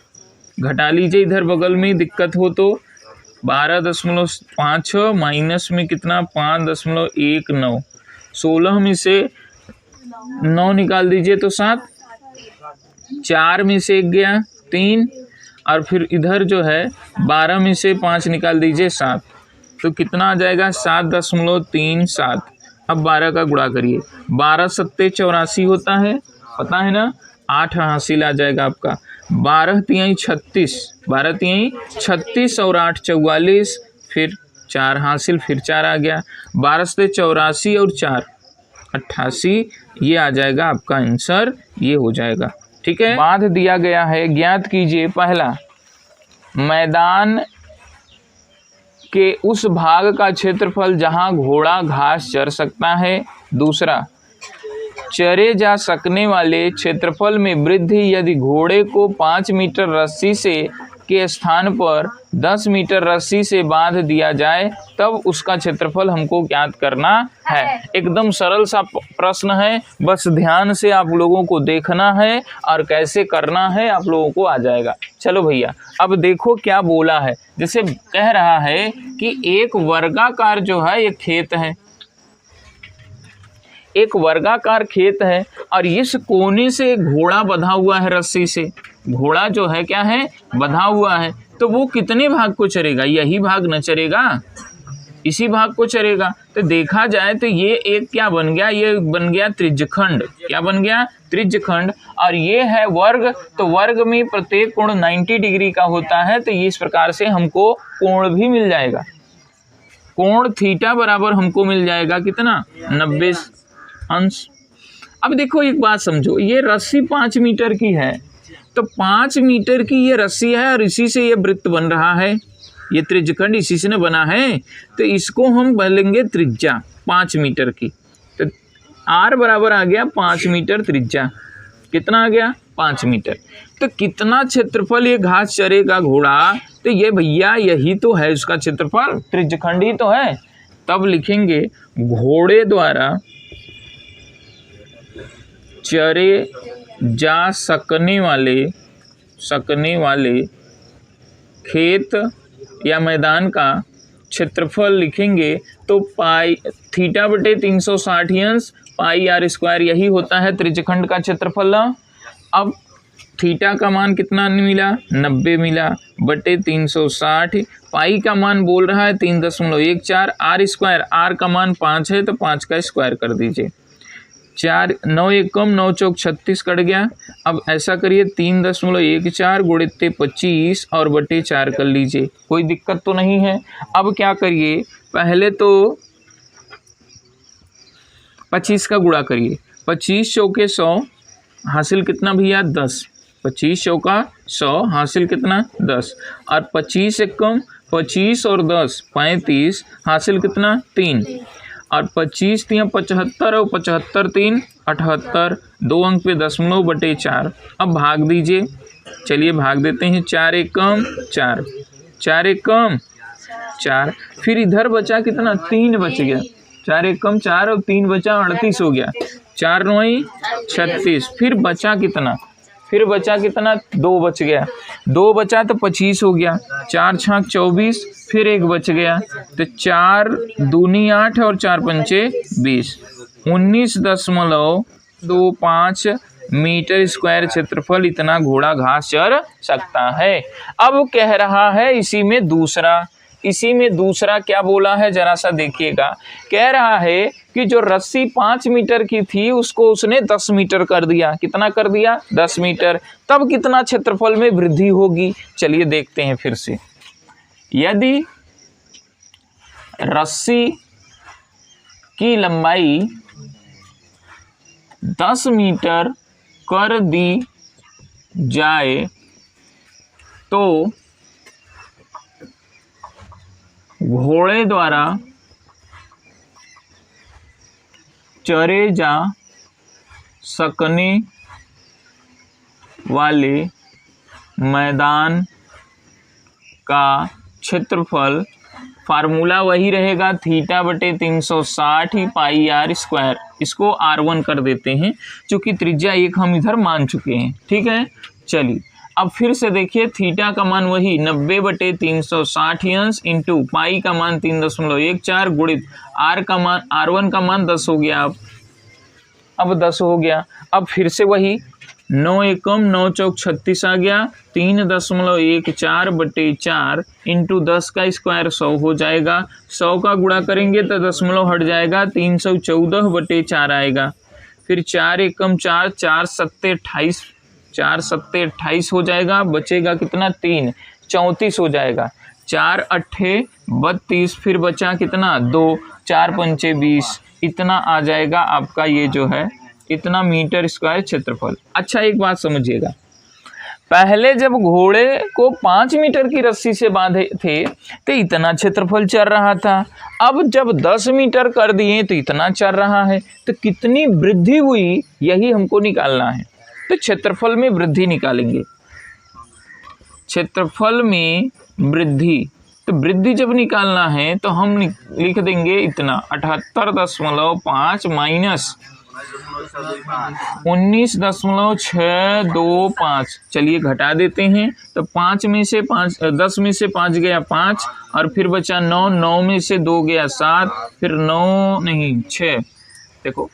घटा लीजिए। इधर बगल में दिक्कत हो तो 12.56 माइनस में कितना? 5.19। 16 में से 9 निकाल दीजिए तो 7। 4 में से 1 गया 3 और फिर इधर जो है 12 में से 5 निकाल दीजिए 7। तो कितना आ जाएगा? 7.37। अब 12 का गुणा करिए। 12 सत्ते 84 होता है, पता है ना। 8 हासिल आ जाएगा आपका। 12 तिहाई 36, 12 तिहाई 36 और 8 44, फिर 4 हासिल, फिर 4 आ गया। 12 से 84 और 4 88। ये आ जाएगा आपका आंसर, ये हो जाएगा। ठीक है। बाध दिया गया है, ज्ञात कीजिए। पहला मैदान के उस भाग का क्षेत्रफल जहां घोड़ा घास चर सकता है। दूसरा, चरे जा सकने वाले क्षेत्रफल में वृद्धि यदि घोड़े को 5 मीटर रस्सी से के स्थान पर 10 मीटर रस्सी से बांध दिया जाए तब उसका क्षेत्रफल हमको ज्ञात करना है। एकदम सरल सा प्रश्न है, बस ध्यान से आप लोगों को देखना है और कैसे करना है आप लोगों को आ जाएगा। चलो भैया, अब देखो क्या बोला है। जैसे कह रहा है कि एक वर्गाकार जो है एक खेत है, एक वर्गाकार खेत है और इस कोने से घोड़ा बंधा हुआ है रस्सी से। घोड़ा जो है क्या है, बंधा हुआ है। तो वो कितने भाग को चरेगा? यही भाग न चरेगा, इसी भाग को चरेगा। तो देखा जाए तो ये एक क्या बन गया, ये बन गया त्रिज्यखंड। क्या बन गया? त्रिज्यखंड। और ये है वर्ग, तो वर्ग में प्रत्येक कोण 90 डिग्री का होता है। तो इस प्रकार से हमको कोण भी मिल जाएगा। कोण थीटा बराबर हमको मिल जाएगा कितना? 90 अंश। अब देखो एक बात समझो, ये रस्सी 5 मीटर की है, तो 5 मीटर की ये रस्सी है और इसी से ये वृत्त बन रहा है, ये त्रिज्यखंड इसी से न बना है। तो इसको हम बोलेंगे त्रिज्या 5 मीटर की। तो आर बराबर आ गया 5 मीटर त्रिज्या। कितना आ गया? 5 मीटर। तो कितना क्षेत्रफल ये घास चरेगा घोड़ा? तो ये भैया यही तो है उसका क्षेत्रफल, त्रिज्यखंड ही तो है। तब लिखेंगे घोड़े द्वारा चरे जा सकने वाले खेत या मैदान का क्षेत्रफल लिखेंगे तो पाई थीटा बटे 360 अंश पाई आर स्क्वायर, यही होता है त्रिज्यखंड का क्षेत्रफल। अब थीटा का मान कितना मिला? 90 मिला बटे 360। पाई का मान बोल रहा है 3.14। आर स्क्वायर, आर का मान 5 है तो 5 का स्क्वायर कर दीजिए। 4 9 एकम 9 चौक 36 कट गया। अब ऐसा करिए 3.14 गुणित 25 और बटे 4 कर लीजिए, कोई दिक्कत तो नहीं है। अब क्या करिए, पहले तो 25 का गुणा करिए। 25 चौके 100 हासिल कितना भैया? 10। 25 चौका 100 हासिल कितना? 10। और 25 एकम 25 और 10 35 हासिल कितना? 3। और 25 3 75 और 75 3 78, 2 अंक पे दशमलव बटे 4। अब भाग दीजिए, चलिए भाग देते हैं। 4 एकम 4, 4 एकम 4। फिर इधर बचा कितना? 3 बच गया। 4 एकम 4 और 3 बचा 38 हो गया। 4 9 36। फिर बचा कितना? फिर बचा कितना? 2 बच गया। 2 बचा तो 25 हो गया। 4 छाक 24, फिर 1 बच गया। तो 4 दूनी 8 और 4 पंचे 20। 19.25 मीटर स्क्वायर क्षेत्रफल इतना घोड़ा घास चर सकता है। अब कह रहा है इसी में दूसरा क्या बोला है जरा सा देखिएगा। कह रहा है कि जो रस्सी 5 मीटर की थी उसको उसने 10 मीटर कर दिया। कितना कर दिया? 10 मीटर। तब कितना क्षेत्रफल में वृद्धि होगी? चलिए देखते हैं फिर से। यदि रस्सी की लंबाई 10 मीटर कर दी जाए तो घोड़े द्वारा चरे जा सकने वाले मैदान का क्षेत्रफल, फार्मूला वही रहेगा थीटा बटे 360 पाई आर स्क्वायर। इसको R1 कर देते हैं क्योंकि त्रिज्या 1 हम इधर मान चुके हैं। ठीक है, चलिए अब फिर से देखिए। थीटा का मान वही 90 बटे 360 अंश इंटू पाई का मान 3.14 गुणित आर का मान R1 का मान 10 हो गया। अब 10 हो गया। अब फिर से वही 9 एकम 9 चौक 36 आ गया। 3.14 बटे 4 इंटू 10 का स्क्वायर 100 हो जाएगा। 100 का गुणा करेंगे तो दशमलव हट जाएगा, 314 बटे 4 आएगा। फिर 4 एकम 4, 4 सत्ते 28, 4 सत्ते 28 हो जाएगा। बचेगा कितना? 3, 34 हो जाएगा। 4 अट्ठे 32, फिर बचा कितना? 2, 4 पंचे 20। इतना आ जाएगा आपका ये जो है इतना मीटर स्क्वायर क्षेत्रफल। अच्छा एक बात समझिएगा, पहले जब घोड़े को 5 मीटर की रस्सी से बांधे थे तो इतना क्षेत्रफल चल रहा था, अब जब 10 मीटर कर दिए तो इतना चल रहा है। तो कितनी वृद्धि हुई यही हमको निकालना है। तो क्षेत्रफल में वृद्धि निकालेंगे, क्षेत्रफल में वृद्धि। तो वृद्धि जब निकालना है तो हम लिख देंगे इतना 78.5 माइनस 19.625। चलिए घटा देते हैं। तो 5 में से 5, 10 में से 5 गया 5 और फिर बचा 9, 9 में से 2 गया 7, फिर 9 नहीं 6। देखो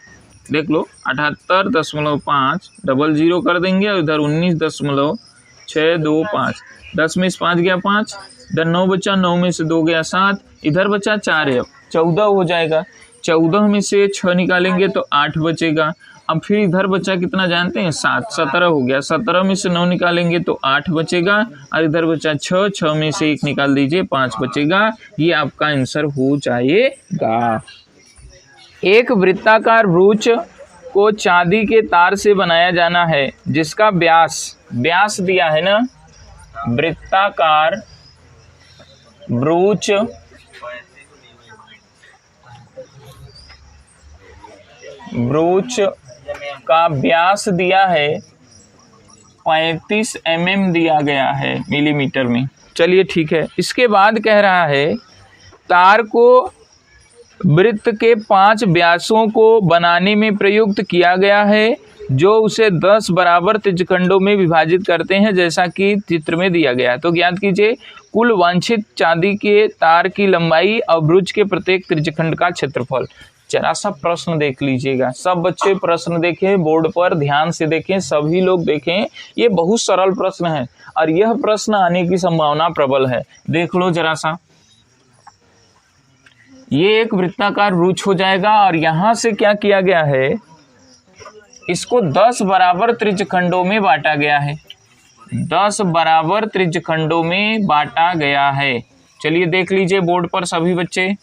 देख लो 78.5 डबल 0 कर देंगे और इधर 19.625। 10 में से 5 गया 5, इधर 9 बचा, 9 में से 2 गया 7, इधर बचा 4 है, अब 14 हो जाएगा। 14 में से 6 निकालेंगे तो 8 बचेगा। अब फिर इधर बचा कितना जानते हैं 7, 17 हो गया। 17 में से 9 निकालेंगे तो 8 बचेगा और इधर बचा 6, 6 में से 1 निकाल दीजिए 5 बचेगा। ये आपका आंसर हो जाएगा। एक वृत्ताकार ब्रूच को चांदी के तार से बनाया जाना है जिसका व्यास दिया है ना। वृत्ताकार ब्रूच का व्यास दिया है 35 mm दिया गया है मिलीमीटर में। चलिए ठीक है। इसके बाद कह रहा है तार को वृत्त के 5 व्यासों को बनाने में प्रयुक्त किया गया है जो उसे 10 बराबर त्रिज्यखंडों में विभाजित करते हैं जैसा कि चित्र में दिया गया है। तो ज्ञात कीजिए कुल वांछित चांदी के तार की लंबाई और ब्रूच के प्रत्येक त्रिज्यखंड का क्षेत्रफल। जरा सा प्रश्न देख लीजिएगा, सब बच्चे प्रश्न देखें, बोर्ड पर ध्यान से देखें, सभी लोग देखें। ये बहुत सरल प्रश्न है और यह प्रश्न आने की संभावना प्रबल है। देख लो जरा सा, ये एक वृत्ताकार ब्रूच हो जाएगा और यहां से क्या किया गया है, इसको 10 बराबर त्रिज्यखंडों में बांटा गया है। 10 बराबर त्रिज्यखंडों में बांटा गया है। चलिए देख लीजिए बोर्ड पर सभी बच्चे,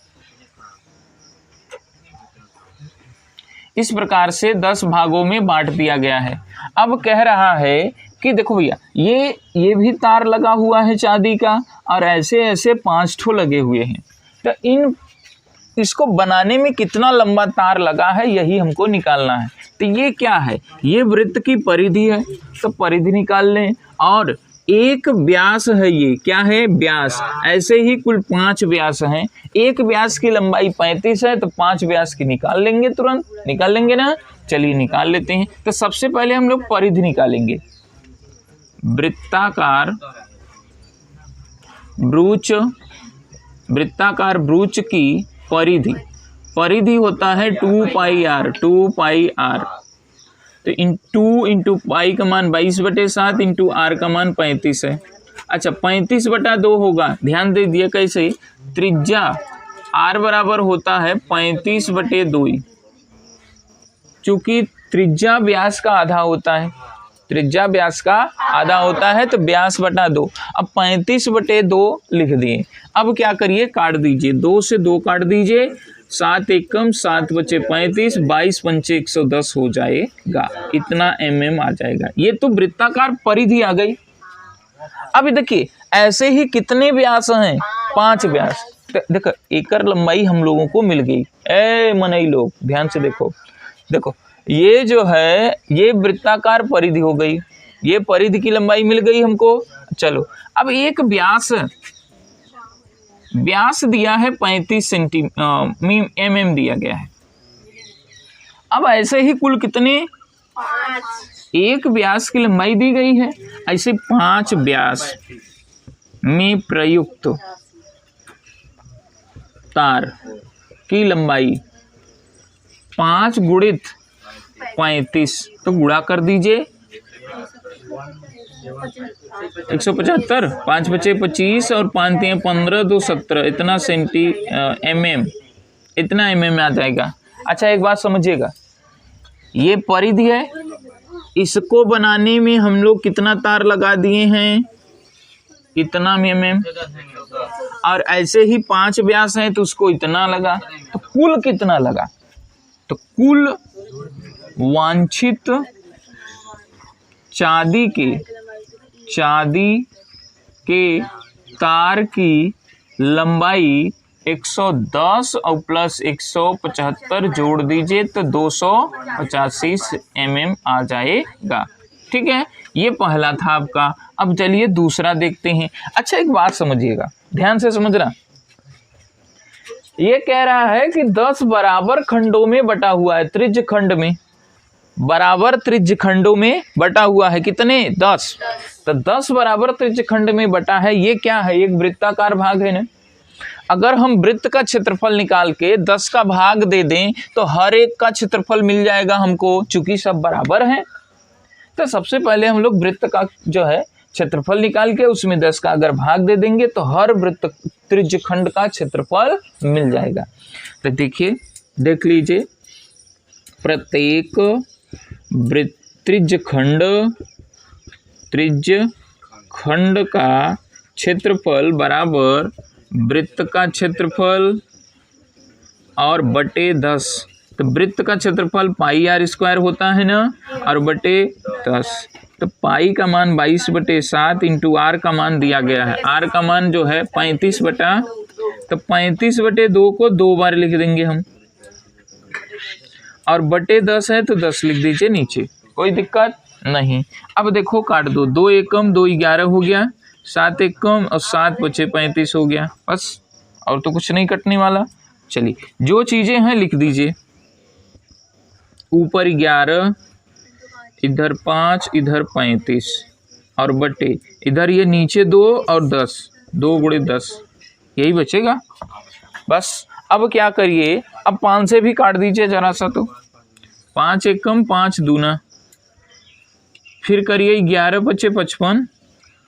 इस प्रकार से 10 भागों में बांट दिया गया है। अब कह रहा है कि देखो भैया ये भी तार लगा हुआ है चांदी का और ऐसे ऐसे 5 ठो लगे हुए हैं। तो इसको बनाने में कितना लंबा तार लगा है यही हमको निकालना है। तो ये क्या है, ये वृत्त की परिधि है, तो परिधि निकाल लें। और एक व्यास है, ये क्या है व्यास। ऐसे ही कुल 5 व्यास हैं। एक व्यास की लंबाई 35 है तो 5 व्यास की निकाल लेंगे, तुरंत निकाल लेंगे ना। चलिए निकाल लेते हैं। तो सबसे पहले हम लोग परिधि निकालेंगे। वृत्ताकार ब्रूच की परिधि होता है 2 पाई r। तो 2 इंटू पाई का मान 22/7 इंटू r का मान 35 है। अच्छा 35/2 होगा, ध्यान दे दिए कैसे। त्रिज्या r बराबर होता है 35/2, चूंकि त्रिज्या व्यास का आधा होता है, त्रिज्या व्यास का आधा होता है तो व्यास बटा 2। अब 35/2 लिख दिए। अब क्या करिए, काट दीजिए, 2 से 2 काट दीजिए, 7 एकम 7 बचे 35, 22 पंचे 110 हो जाएगा। इतना mm आ जाएगा। ये तो वृत्ताकार परिधि आ गई। अब देखिए ऐसे ही कितने व्यास हैं, 5 व्यास। देखो एकड़ लंबाई हम लोगों को मिल गई। मनई लोग ध्यान से देखो, ये जो है ये वृत्ताकार परिधि हो गई, ये परिधि की लंबाई मिल गई हमको। चलो अब एक व्यास दिया है 35 mm दिया गया है। अब ऐसे ही कुल कितने 5 एक व्यास की लंबाई दी गई है, ऐसे 5 व्यास में प्रयुक्त तार की लंबाई 5 गुणित 35, तो गुणा कर दीजिए 175, 5 बचे 25 और 5 3 15, 2 17, इतना इतना mm आ जाएगा। अच्छा एक बात समझिएगा, ये परिधि है, इसको बनाने में हम लोग कितना तार लगा दिए हैं, इतना mm, और ऐसे ही 5 व्यास हैं तो उसको इतना लगा, तो कुल कितना लगा, तो कुल वांछित चांदी के चांदी के तार की लंबाई 110 और प्लस 175 जोड़ दीजिए तो 285 mm आ जाएगा। ठीक है, ये पहला था आपका। अब चलिए दूसरा देखते हैं। अच्छा एक बात समझिएगा, ध्यान से समझना। ये कह रहा है कि 10 बराबर खंडों में बटा हुआ है, त्रिज्य खंड में, बराबर त्रिज्य खंडों में बटा हुआ है। कितने? 10। तो 10 बराबर त्रिज्य खंड में बटा है। ये क्या है? एक वृत्ताकार भाग है ना। अगर हम वृत्त का क्षेत्रफल निकाल के 10 का भाग दे दें तो हर एक का क्षेत्रफल मिल जाएगा हमको, चूंकि सब बराबर हैं। तो सबसे पहले हम लोग वृत्त का जो है क्षेत्रफल निकाल के उसमें 10 का अगर भाग दे देंगे तो हर वृत्त त्रिज्य खंड का क्षेत्रफल मिल जाएगा। तो देखिए, देख लीजिए, प्रत्येक त्रिज्य खंड का क्षेत्रफल बराबर वृत्त का क्षेत्रफल और बटे 10। तो वृत्त का क्षेत्रफल पाई आर स्क्वायर होता है ना, और बटे 10। तो पाई का मान 22/7 इंटू आर का मान दिया गया है। आर का मान जो है 35 बटा, तो 35/2 को 2 बार लिख देंगे हम, और बटे 10 है तो 10 लिख दीजिए नीचे, कोई दिक्कत नहीं। अब देखो काट दो, 2 एकम 2 11 हो गया, 7 एकम और 7 बचे 35 हो गया, बस और तो कुछ नहीं कटने वाला। चलिए जो चीजें हैं लिख दीजिए। ऊपर 11, इधर 5, इधर 35 और बटे इधर ये नीचे 2 और 10, 2 गुणे 10, यही बचेगा बस। अब क्या करिए, अब 5 से भी काट दीजिए जरा सा, तो 5 एकम 5 दूना, फिर करिए 11 बचे 55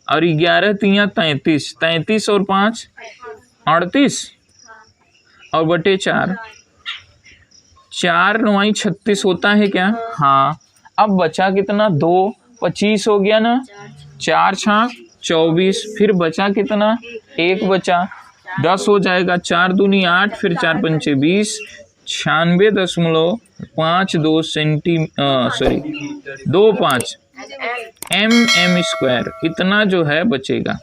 और 11 तिया 33, 33 और 5 38 और बटे 4, 4 9 36 होता है क्या? हाँ। अब बचा कितना? 2, 25 हो गया ना, 4 छाक 24, फिर बचा कितना? 1 बचा, 10 हो जाएगा, 4 दूनी 8, फिर 4 पंचे 20, 96.52 सॉरी 25 mm स्क्वायर, इतना जो है बचेगा।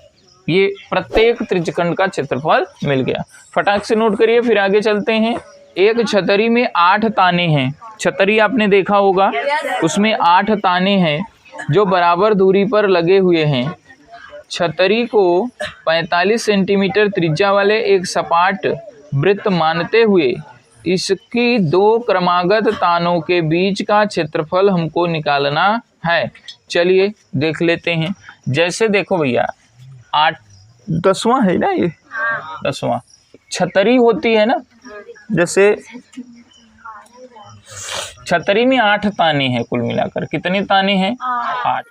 ये प्रत्येक त्रिज्यखंड का क्षेत्रफल मिल गया। फटाक से नोट करिए, फिर आगे चलते हैं। एक छतरी में 8 ताने हैं। छतरी आपने देखा होगा, उसमें 8 ताने हैं जो बराबर दूरी पर लगे हुए हैं। छतरी को 45 सेंटीमीटर त्रिज्या वाले एक सपाट वृत्त मानते हुए इसकी 2 क्रमागत तानों के बीच का क्षेत्रफल हमको निकालना है। चलिए देख लेते हैं। जैसे देखो भैया, 8 10वां है ना, ये 10वां छतरी होती है ना। जैसे छतरी में 8 ताने हैं, कुल मिलाकर कितने ताने हैं? 8।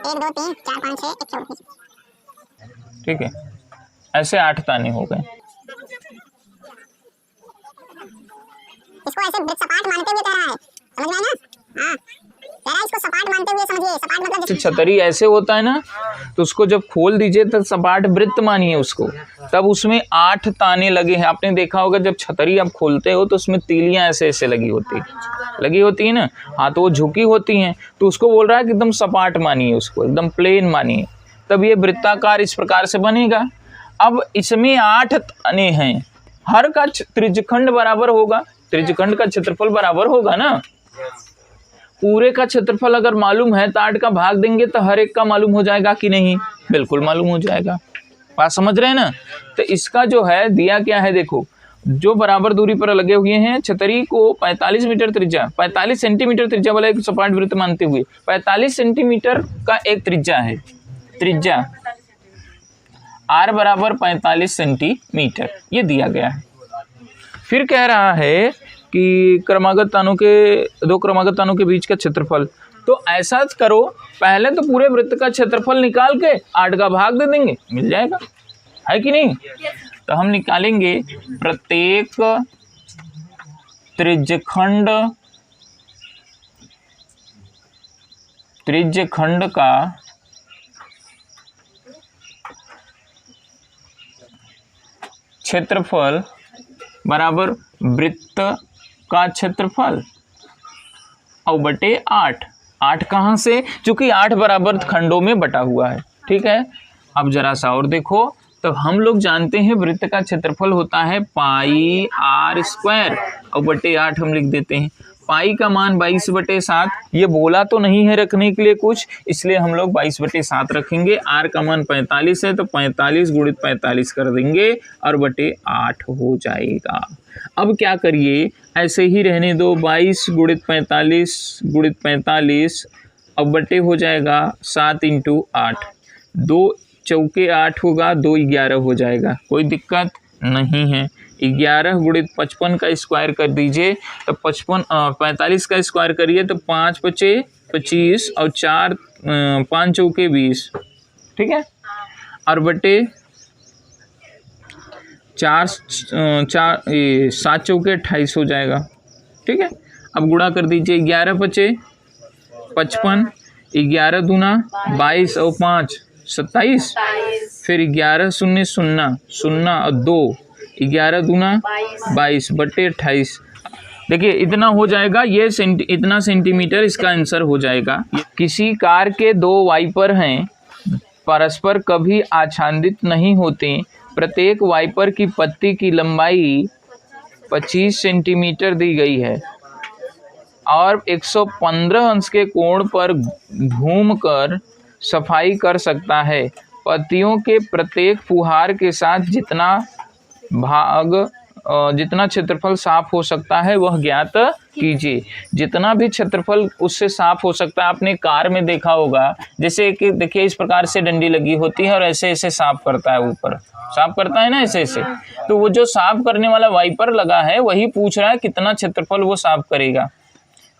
1 2 3 4 5 6 1 4। ठीक है, ऐसे 8 ताने हो गए। इसको ऐसे वृत्त सपाट मानते हुए कह रहा है, समझ में आया ना? हाँ, कह रहा है इसको सपाट मानते हुए समझिए। सपाट मतलब जैसे छतरी ऐसे होता है ना, तो उसको जब खोल दीजिए तो सपाट वृत्त मानिए उसको, तब उसमें 8 ताने लगे हैं। आपने देखा होगा जब छतरी आप खोलते हो तो उसमें तीलियां ऐसे ऐसे लगी होती है ना। हाँ, तो वो झुकी होती हैं, तो उसको बोल रहा है कि एकदम सपाट मानिए, उसको एकदम प्लेन मानिए, तब ये वृत्ताकार इस प्रकार से बनेगा। अब इसमें 8 ताने हैं, हर का त्रिज्यखंड बराबर होगा, त्रिज्यखंड का क्षेत्रफल बराबर होगा ना। पूरे का क्षेत्रफल अगर मालूम है तो 8 का भाग देंगे तो हर एक का मालूम हो जाएगा कि नहीं? बिल्कुल मालूम हो जाएगा। बात समझ रहे हैं ना? तो इसका जो है दिया क्या है, देखो, जो बराबर दूरी पर लगे हुए हैं, छतरी को 45 मीटर त्रिज्या, 45 सेंटीमीटर त्रिज्या वाला एक सपाट वृत्त मानते हुए 45 सेंटीमीटर का एक त्रिज्या है, त्रिज्या r बराबर 45 सेंटीमीटर, ये दिया गया है। फिर कह रहा है कि क्रमागत तानों के 2 क्रमागत तानों के बीच का क्षेत्रफल। तो ऐसा करो, पहले तो पूरे वृत्त का क्षेत्रफल निकाल के 8 का भाग दे देंगे, मिल जाएगा, है कि नहीं? तो हम निकालेंगे प्रत्येक त्रिज्यखंड का क्षेत्रफल बराबर वृत्त का क्षेत्रफल और बटे 8। 8 कहाँ से, चूंकि 8 बराबर खंडों में बटा हुआ है। ठीक है, अब जरा सा और देखो, तो हम लोग जानते हैं वृत्त का क्षेत्रफल होता है पाई आर स्क्वायर और बटे 8 हम लिख देते हैं। पाई का मान 22/7, ये बोला तो नहीं है रखने के लिए कुछ, इसलिए हम लोग 22/7 रखेंगे। आर का मान 45 है तो 45 गुणित 45 कर देंगे और बटे 8 हो जाएगा। अब क्या करिए, ऐसे ही रहने दो, 22 गुणित 45 अब बटे हो जाएगा 7 × 8, 2 चौके 8 होगा, 2 11 हो जाएगा, कोई दिक्कत नहीं है। 11 गुणित 55 का स्क्वायर कर दीजिए तो 45 का स्क्वायर करिए तो 5 × 5 = 25 और 5 चौके 20, ठीक है, और बटे 7 चौके 28 हो जाएगा। ठीक है, अब गुणा कर दीजिए, 11 × 5 = 55, 11 दूना 22 और 5 27, फिर 11 0 0 0 और 2, 11 दूना 22 बटे 28। देखिए इतना हो जाएगा, ये इतना सेंटीमीटर इसका आंसर हो जाएगा। किसी कार के 2 वाइपर हैं, परस्पर कभी आच्छादित नहीं होते, प्रत्येक वाइपर की पत्ती की लंबाई 25 सेंटीमीटर दी गई है और 115 अंश के कोण पर घूमकर सफाई कर सकता है। पत्तियों के प्रत्येक फुहार के साथ जितना क्षेत्रफल साफ हो सकता है वह ज्ञात कीजिए। जितना भी क्षेत्रफल उससे साफ हो सकता है, आपने कार में देखा होगा, जैसे कि देखिए इस प्रकार से डंडी लगी होती है और ऐसे ऐसे साफ करता है, ऊपर साफ करता है ना ऐसे ऐसे, तो वो जो साफ करने वाला वाइपर लगा है वही पूछ रहा है कितना क्षेत्रफल वो साफ करेगा।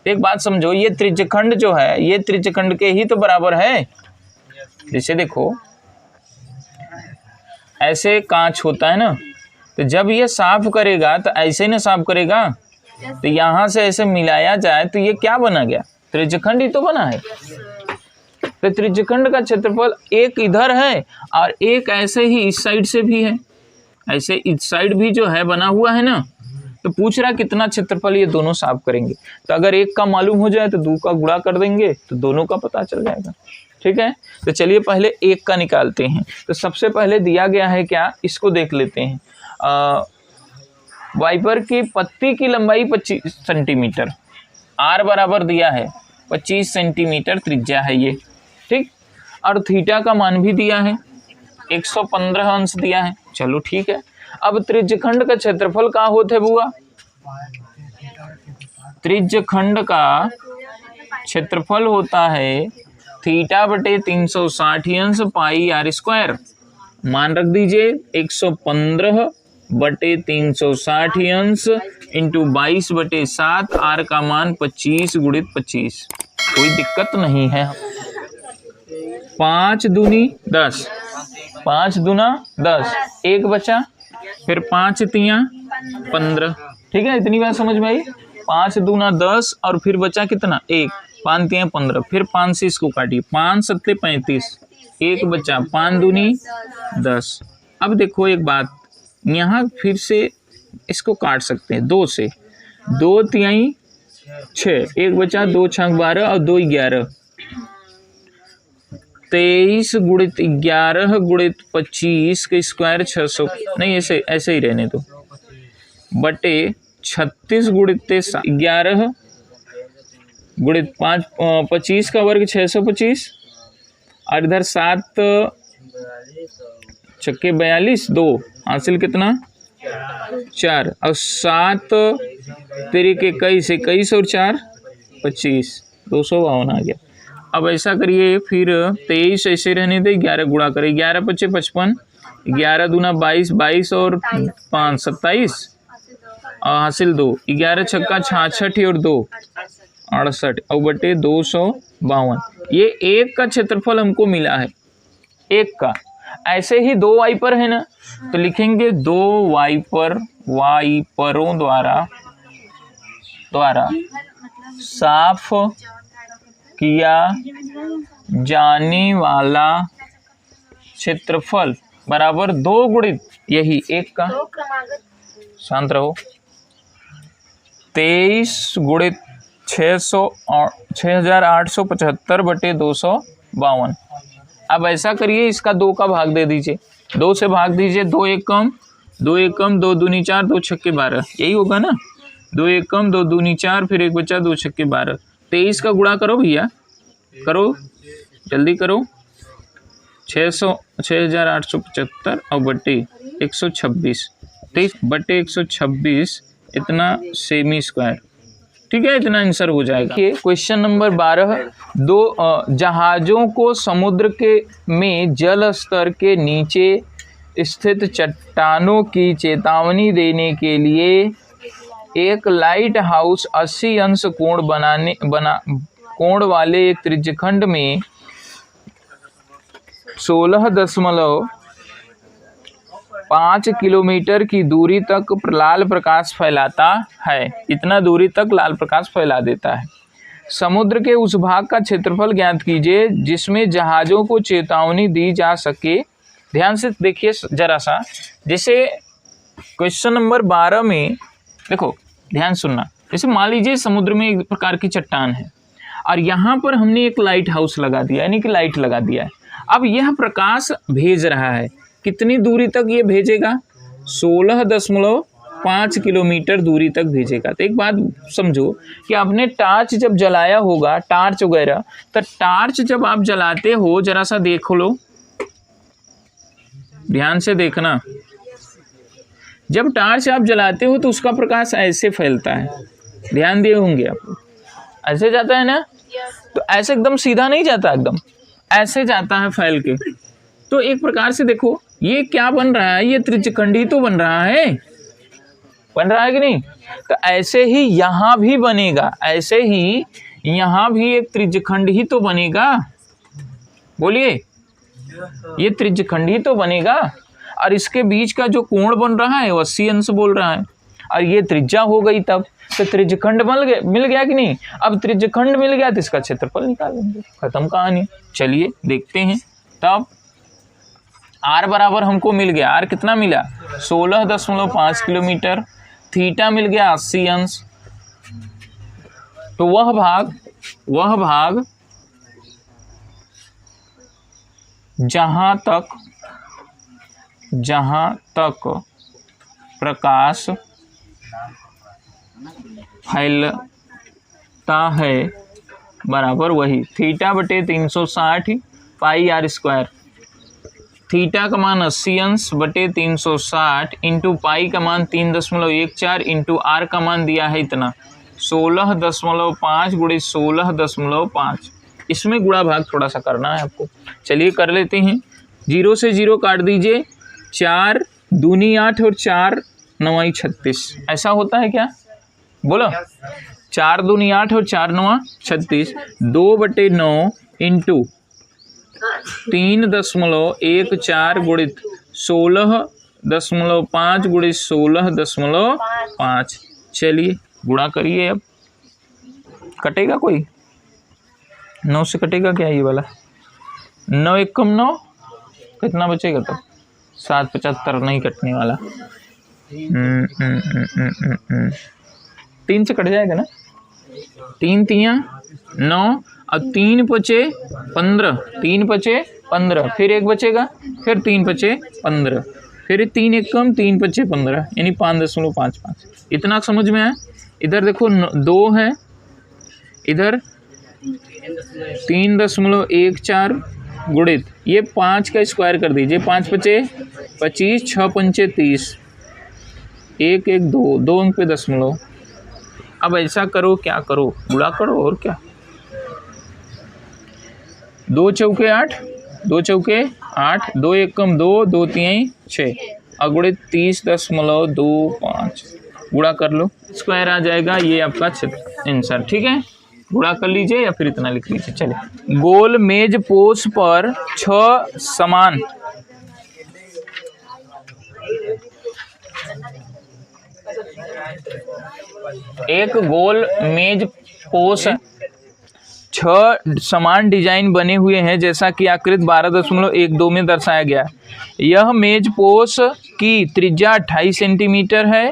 एक बात समझो, ये त्रिज्यखंड जो है ये त्रिज्यखंड के ही तो बराबर है। जैसे देखो ऐसे कांच होता है ना, तो जब ये साफ करेगा तो ऐसे ना साफ करेगा, तो यहाँ से ऐसे मिलाया जाए तो ये क्या बना गया, त्रिज्यखंड ही तो बना है। तो त्रिज्यखंड का क्षेत्रफल एक इधर है और एक ऐसे ही इस साइड से भी है, ऐसे इस साइड भी जो है बना हुआ है ना, तो पूछ रहा कितना क्षेत्रफल ये दोनों साफ करेंगे। तो अगर एक का मालूम हो जाए तो 2 का गुणा कर देंगे तो दोनों का पता चल जाएगा। ठीक है, तो चलिए पहले एक का निकालते हैं। तो सबसे पहले दिया गया है क्या, इसको देख लेते हैं। वाइपर की पत्ती की लंबाई 25 सेंटीमीटर, आर बराबर दिया है 25 सेंटीमीटर त्रिज्या है ये, ठीक, और थीटा का मान भी दिया है 115 अंश दिया है। चलो ठीक है, अब त्रिज्यखंड का क्षेत्रफल क्या होता है बुआ, त्रिज्यखंड का क्षेत्रफल होता है थीटा बटे 360 अंश पाई आर स्क्वायर। मान रख दीजिए 115 बटे 360 अंश इंटू 22/7, आर का मान 25 गुणित 25, कोई दिक्कत नहीं है। 5 दूनी 10, 5 दूना 10, एक बचा, फिर 5 तियां 15, ठीक है, इतनी बात समझ में आई। 5 दूना 10 और फिर बचा कितना, 1, 5 तियां 15, फिर 5 से इसको काटिए, 5 7 35, एक बचा, 5 दूनी 10। अब देखो एक बात, यहाँ फिर से इसको काट सकते हैं 2 से, 2 तिहाई 6, एक बचा, 2 छक 12 और 2 11, 23 गुणित 11 गुणित 25 का स्क्वायर 600, नहीं ऐसे ऐसे ही रहने दो, बटे 36 गुणित 11 गुणित 25 का वर्ग 625, और इधर 7 छक्के 42, 2 हासिल कितना 4, और 7 तिरिक 21, 21 और 4 25, 252 आ गया। अब ऐसा करिए, फिर 23 ऐसे रहने दे, 11 गुणा करें, 11 × 5 = 55, 11 दूना 22, 22 और 5 27, और हासिल 2, 11 छक्का 66 और 2 68, और बटे 252। ये एक का क्षेत्रफल हमको मिला है, एक का। ऐसे ही 2 वाइपर है ना, तो लिखेंगे 2 वाइपरों द्वारा साफ किया जाने वाला क्षेत्रफल बराबर 2 गुणित यही एक का, शांत रहो, 23 गुणित 6875 बटे 252। अब ऐसा करिए, इसका 2 का भाग दे दीजिए, 2 से भाग दीजिए, 2 एक कम 2 दूनी 4 2 छक्के 12, यही होगा ना। 2 एक कम 2 दूनी 4, फिर एक बचा 2 छक्के 12। 23 का गुणा करो भैया, करो जल्दी करो। 6875 और बटे 126, 23 बटे 126 इतना सेमी स्क्वायर, ठीक है, इतना आंसर हो जाएगा। क्वेश्चन नंबर 12, दो जहाज़ों को समुद्र के में जल स्तर के नीचे स्थित चट्टानों की चेतावनी देने के लिए एक लाइट हाउस 80 अंश कोण वाले एक त्रिज्यखंड में 16.5 किलोमीटर की दूरी तक लाल प्रकाश फैलाता है। इतना दूरी तक लाल प्रकाश फैला देता है। समुद्र के उस भाग का क्षेत्रफल ज्ञात कीजिए जिसमें जहाज़ों को चेतावनी दी जा सके। ध्यान से देखिए जरा सा, जैसे क्वेश्चन नंबर 12 में देखो, ध्यान सुनना। जैसे मान लीजिए समुद्र में एक प्रकार की चट्टान है और यहाँ पर हमने एक लाइट हाउस लगा दिया, यानी कि लाइट लगा दिया है। अब यह प्रकाश भेज रहा है, कितनी दूरी तक ये भेजेगा? 16.5 किलोमीटर दूरी तक भेजेगा। तो एक बात समझो कि आपने टार्च जब जलाया होगा, टार्च वगैरह, तो टार्च जब आप जलाते हो, जरा सा देख लो, ध्यान से देखना। जब टार्च आप जलाते हो तो उसका प्रकाश ऐसे फैलता है, ध्यान दिए होंगे आप, ऐसे जाता है ना। तो ऐसे एकदम सीधा नहीं जाता, एकदम ऐसे जाता है फैल के। तो एक प्रकार से देखो ये क्या बन रहा है, ये त्रिज्यखंड ही तो बन रहा है कि नहीं? तो ऐसे ही यहाँ भी बनेगा, ऐसे ही यहाँ भी एक त्रिज्यखंड ही तो बनेगा। बोलिए, ये त्रिज्यखंड ही तो बनेगा। और इसके बीच का जो कोण बन रहा है वो 80 अंश बोल रहा है, और ये त्रिज्या हो गई तब, तो त्रिज्यखंड मिल गया कि नहीं? अब त्रिज्यखंड मिल गया तो इसका क्षेत्रफल निकालेंगे, खत्म कहानी। चलिए देखते हैं। तब r बराबर हमको मिल गया, r कितना मिला? 16.5 किलोमीटर। थीटा मिल गया 80 अंश। तो वह भाग जहां तक प्रकाश फैलता है बराबर वही थीटा बटे 360 पाई r स्क्वायर। थीटा का मान 80 अंश बटे 360 इंटू पाई का मान 3.14 इंटू आर का मान दिया है इतना 16.5 गुणे 16.5। इसमें गुणा भाग थोड़ा सा करना है आपको, चलिए कर लेते हैं। 0 से 0 काट दीजिए, 4 दूनी 8 और 4 9 36। ऐसा होता है क्या? बोलो, 4 दूनी 8 और 4 9 36। 2/9 इंटू 3.14 गुणित 16.5 गुणित 16.5। चलिए गुणा करिए। अब कटेगा कोई? 9 से कटेगा क्या ये वाला? 9 एक कम 9, कितना बचेगा? तो 7.75 नहीं कटने वाला। 3 से कट जाएगा ना? 3 तियां 9, अब 3 बचे 15, 3 बचे 15, फिर 1 बचेगा, फिर 3 बचे 15, फिर 3 एक कम 3 बचे 15, यानी 5.55। इतना समझ में आया? इधर देखो 2 है, इधर 3.14 गुणित ये 5 का स्क्वायर कर दीजिए, 5 बचे 25, 6 पंचे 30, 1 1 2 2 अंक पे दशमलव। अब ऐसा करो, क्या करो, गुणा करो और क्या। 2 चौके 8, 2 चौके 8, 2 एक कम 2, 2 तिहाई 6, अगुणित 30.25। गुणा कर लो, स्क्वायर आ जाएगा। ये आपका आंसर, ठीक है। गुणा कर लीजिए या फिर इतना लिख लीजिए। चलिए, गोल मेज पोश पर 6 समान एक गोल मेज पोश 6 समान डिजाइन बने हुए हैं जैसा कि आकृति 12.12 में दर्शाया गया है। यह मेज पोश की त्रिज्या 28 सेंटीमीटर है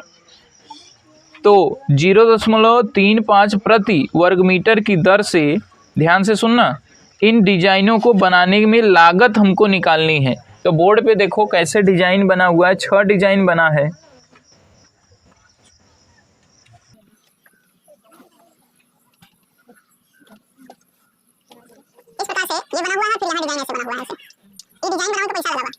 तो 0.35 प्रति वर्ग मीटर की दर से, ध्यान से सुनना, इन डिजाइनों को बनाने में लागत हमको निकालनी है। तो बोर्ड पे देखो कैसे डिजाइन बना हुआ है, 6 डिजाइन बना है। इस प्रकार से ये बना हुआ है, फिर यहाँ डिजाइन ऐसे बना हुआ है। ये डिजाइन बनाओ तो पैसा लगा।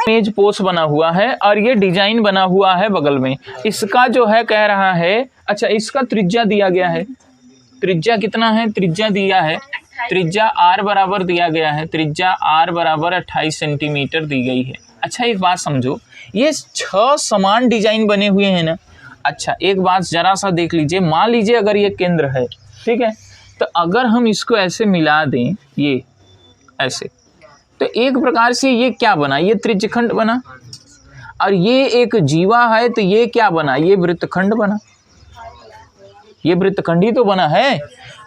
मेज पोस्ट बना हुआ है और ये डिजाइन बना हुआ है बगल में। इसका जो है कह रहा है, अच्छा इसका त्रिज्या दिया गया है, त्रिज्या कितना है, त्रिज्या दिया है, त्रिज्या r बराबर दिया गया है, त्रिज्या r बराबर 28 सेंटीमीटर दी गई है। अच्छा एक बात समझो, ये 6 समान डिजाइन बने हुए हैं ना। अच्छा एक बात जरा सा देख लीजिए, मान लीजिए अगर ये केंद्र है, ठीक है, तो अगर हम इसको ऐसे मिला दें, ये ऐसे, तो एक प्रकार से ये क्या बना, ये त्रिज्यखंड बना। और ये एक जीवा है तो ये क्या बना, ये वृत्तखंड बना। ये वृत्तखंड ही तो बना है।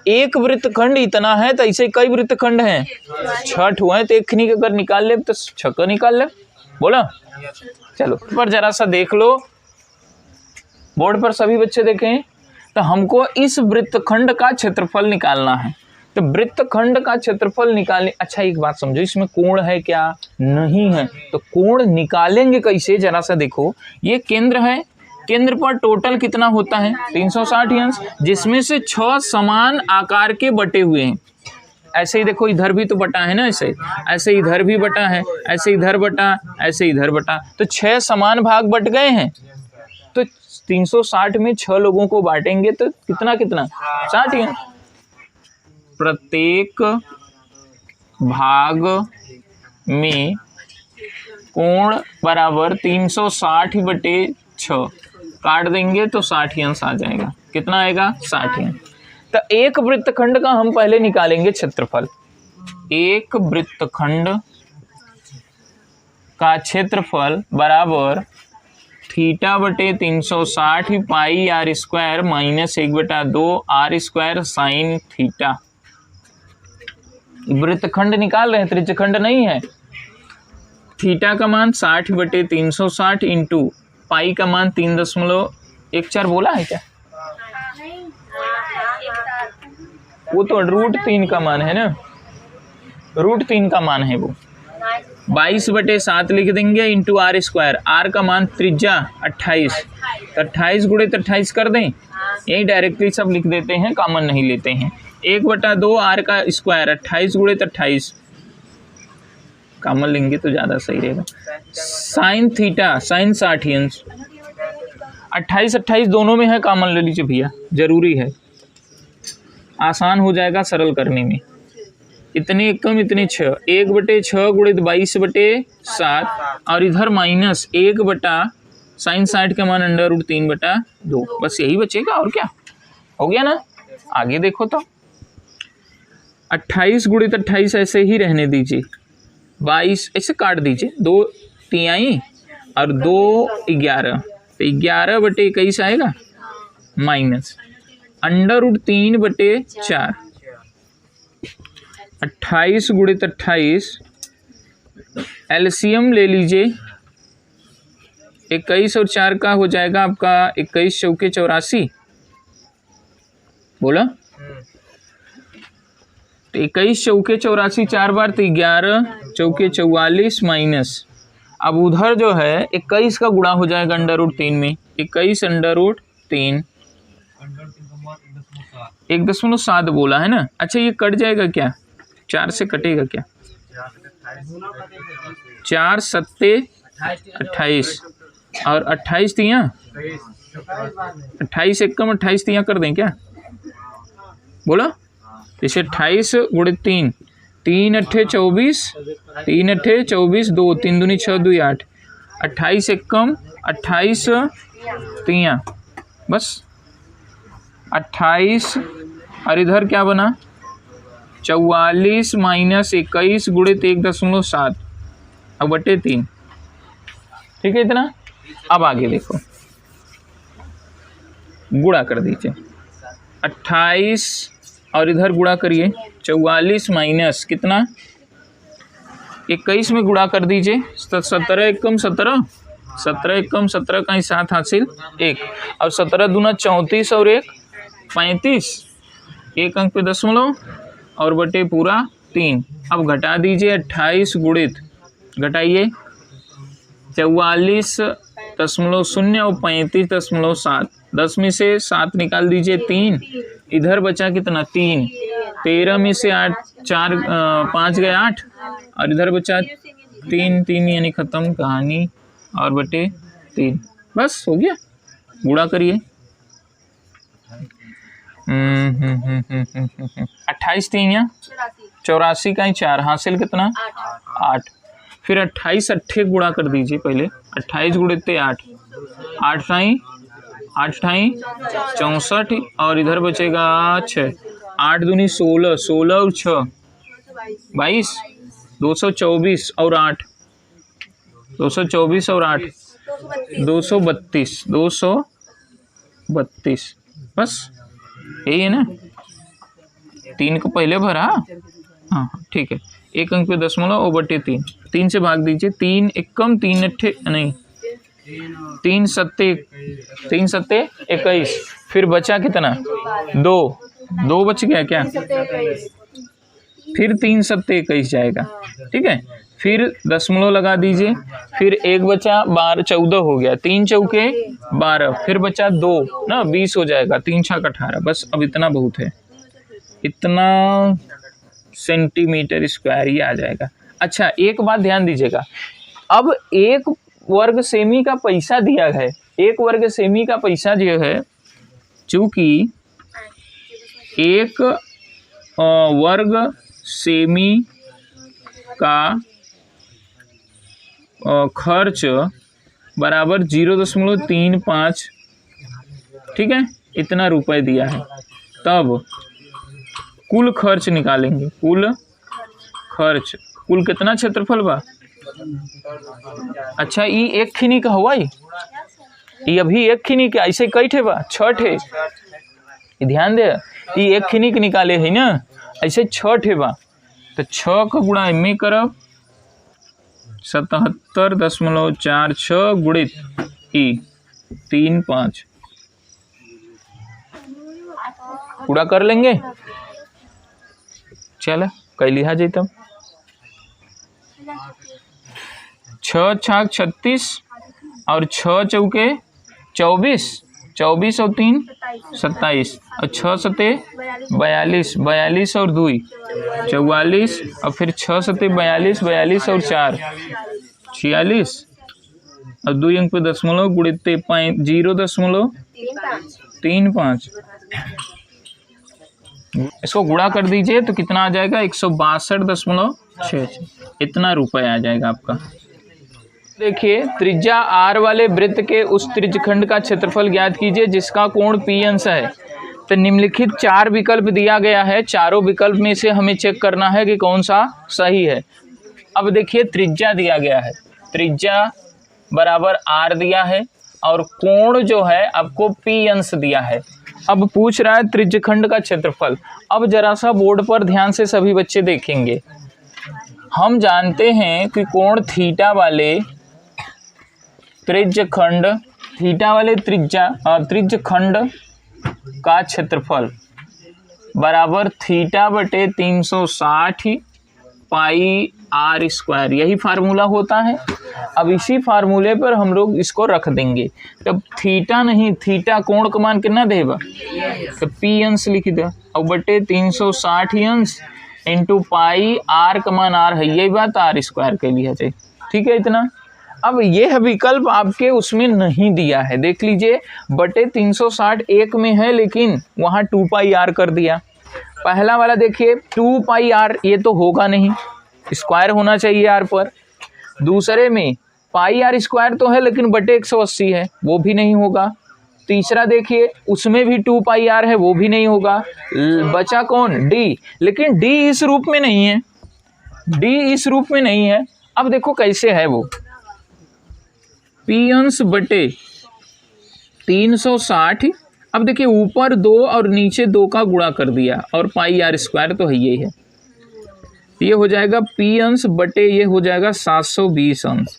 एक वृत्तखंड इतना है तो ऐसे कई वृत्तखंड हैं, 6 हुए, तो एक खनी अगर निकाल ले तो 6 का निकाल ले। बोला, चलो पर जरा सा देख लो, बोर्ड पर सभी बच्चे देखें। तो हमको इस वृत्तखंड का क्षेत्रफल निकालना है। तो वृत्तखंड का क्षेत्रफल निकालने, अच्छा एक बात समझो, इसमें कोण है क्या, नहीं है, तो कोण निकालेंगे कैसे, जरा सा देखो। ये केंद्र है, केंद्र पर टोटल कितना होता है 360 अंश, जिसमें से 6 समान आकार के बटे हुए हैं। ऐसे ही देखो इधर भी तो बटा है ना, ऐसे ऐसे इधर भी बटा है, ऐसे इधर बटा, ऐसे इधर बटा, तो 6 समान भाग बट गए हैं। तो 360 में 6 लोगों को बांटेंगे तो कितना कितना 60 है। प्रत्येक भाग में कोण बराबर 360/6 काट देंगे तो 60 अंश आ जाएगा। कितना आएगा 60 अंश। तो एक वृत्तखंड का हम पहले निकालेंगे क्षेत्रफल। एक वृत्तखंड का क्षेत्रफल बराबर θ/360 पाई r square minus 1/2 r square sine theta. वृत्तखंड निकाल रहे हैं, त्रिज्यखंड नहीं है। थीटा का मान 60/360 इंटू पाई का मान 3.14 बोला है क्या, वो तो √3 का मान है ना, √3 का मान है वो। 22/7 लिख देंगे इंटू r स्क्वायर, r का मान त्रिज्या 28, तो 28 गुणे 28 कर दें, यही डायरेक्टली सब लिख देते हैं, कॉमन नहीं लेते हैं। 1/2 r का स्क्वायर, 28 गुणे 28, कॉमन लेंगे तो ज़्यादा सही रहेगा। साइन थीटा, साइन 60 अंश, 28 दोनों में है, कॉमन ले लीजिए भैया, जरूरी है, आसान हो जाएगा सरल करने में। इतने कम इतने 6, 1/6 गुणे 22/7 और इधर माइनस 1 साइन 60 का मान √3/2, बस यही बचेगा और क्या, हो गया ना। आगे देखो तो 28 गुणे 28 ऐसे ही रहने दीजिए, 22 ऐसे काट दीजिए, 2 तिहाई और 2 11, तो 11/21 आएगा माइनस √3/4, 28 गुणे 28, एलसीएम ले लीजिए, 21 और 4 का हो जाएगा आपका 21 चौके 84, बोला, तो 21 चौके 84, 4 बार तो 11 चौके 44 माइनस, अब उधर जो है 21 का गुणा हो जाएगा √3 में, 21 √3, 1.7 बोला है ना। अच्छा ये कट जाएगा क्या, 4 से कटेगा क्या, 4 7 28 और 28 तिया, 28 एकम 28 तिया कर दें क्या, बोला, इसे 28 गुणे 3, 3 8 24, 3 8 24, 2 3 दूनी 6 2 8, 28 एकम 28 तिया, बस 28 और इधर क्या बना 44 माइनस 21 गुणे 1.7 अब बटे 3, ठीक है इतना। अब आगे देखो, गुणा कर दीजिए, 28 और इधर गुणा करिए, 44 माइनस कितना 21 में गुणा कर दीजिए, 17 एकम 17, 17 एकम 17 का ही 7 हासिल 1, और 17 दूना 34 और 1 35, 1 अंक पे दशमलव और बटे पूरा 3। अब घटा दीजिए 28 गुणित, घटाइए 44.0 और 35.7, 10 में से 7 निकाल दीजिए 3, इधर बचा कितना 3, 13 में से 8 4 5 गए 8, और इधर बचा 3 3 यानी खत्म कहानी, और बटे 3, बस हो गया। गुणा करिए 28 3 या 84 का ही 4 हासिल कितना 8, फिर 28 अट्ठे गुणा कर दीजिए पहले, 28 गुणित 8, 8 ठाई 64, और इधर बचेगा 6, 8 दूनी 16, 16 और 6 22, 224 और 8, 224 और 8 232, 232, बस यही है ना। 3 को पहले भरा, हाँ ठीक है, 1 अंक पे दशमलव और बटे 3, 3 से भाग दीजिए, 3 एकम 3 अट्ठे नहीं 3 सत्ते 21, फिर बचा कितना 2 बच गया क्या, फिर 3 सत्ते 21 जाएगा, ठीक है, फिर दशमलव लगा दीजिए, फिर 1 बचा 12 14 हो गया, 3 चौके 12, फिर बचा 2 ना 20 हो जाएगा, 3 छक 18, बस अब इतना बहुत है, इतना सेंटीमीटर स्क्वायर ही आ जाएगा। अच्छा एक बात ध्यान दीजिएगा, अब 1 वर्ग सेमी का पैसा दिया है, 1 वर्ग सेमी का पैसा जो है, चूंकि 1 वर्ग सेमी का खर्च बराबर 0.35, ठीक है, इतना रुपए दिया है, तब कुल खर्च निकालेंगे, कुल खर्च, कुल कितना क्षेत्रफल बा, अच्छा ये एक खिनी का हुआ, ये अभी एक खिनी का, ऐसे कई ठे बा 6 ठे, ध्यान दे, ये एक खिनी के निकाले है ना, ऐसे 6 ठे बा, तो 6 का गुणा में करब 77.46 गुणित ई 35, पूरा कर लेंगे, चलो कई लिहा जाए तब, 6 छाक 36 और 6 चौके 24, 24 और 3 27, और 6 सते 42, 42 और 2 44, और फिर 6 सते 42, 42 और 4 46, और 2 अंक पे दशमलव गुणित 0.35, इसको गुणा कर दीजिए तो कितना आ जाएगा 162.66, इतना रुपए आ जाएगा आपका। देखिए त्रिज्या आर वाले वृत्त के उस त्रिज्यखंड का क्षेत्रफल ज्ञात कीजिए जिसका कोण पी अंश है। तो निम्नलिखित 4 विकल्प दिया गया है, चारों विकल्प में से हमें चेक करना है कि कौन सा सही है। अब देखिए त्रिज्या दिया गया है, त्रिज्या बराबर आर दिया है और कोण जो है आपको पी अंश दिया है। अब पूछ रहा है त्रिज्यखंड का क्षेत्रफल। अब जरा सा बोर्ड पर ध्यान से सभी बच्चे देखेंगे। हम जानते हैं कि कोण थीटा वाले त्रिज्यखंड, थीटा वाले त्रिज्यखंड का क्षेत्रफल बराबर थीटा बटे 360 पाई आर स्क्वायर, यही फार्मूला होता है। अब इसी फार्मूले पर हम लोग इसको रख देंगे। तब थीटा नहीं, थीटा कोण का मान कितना देगा, तो पी अंश लिख दे और बटे 360 अंश इंटू पाई आर का मान आर है, यही बात आर स्क्वायर के लिए है, ठीक है इतना। अब ये विकल्प आपके उसमें नहीं दिया है, देख लीजिए बटे 360 एक में है लेकिन वहाँ 2 पाई आर कर दिया। पहला वाला देखिए 2 पाई आर, ये तो होगा नहीं, स्क्वायर होना चाहिए आर पर। दूसरे में पाई आर स्क्वायर तो है लेकिन बटे 180 है, वो भी नहीं होगा। तीसरा देखिए उसमें भी 2 पाई आर है, वो भी नहीं होगा। बचा कौन, डी, लेकिन डी इस रूप में नहीं है, डी इस रूप में नहीं है। अब देखो कैसे है वो, पी अंश बटे 360, अब देखिए ऊपर 2 और नीचे 2 का गुणा कर दिया और पाई आर स्क्वायर तो है यही है। ये हो जाएगा p अंश बटे ये हो जाएगा 720 अंश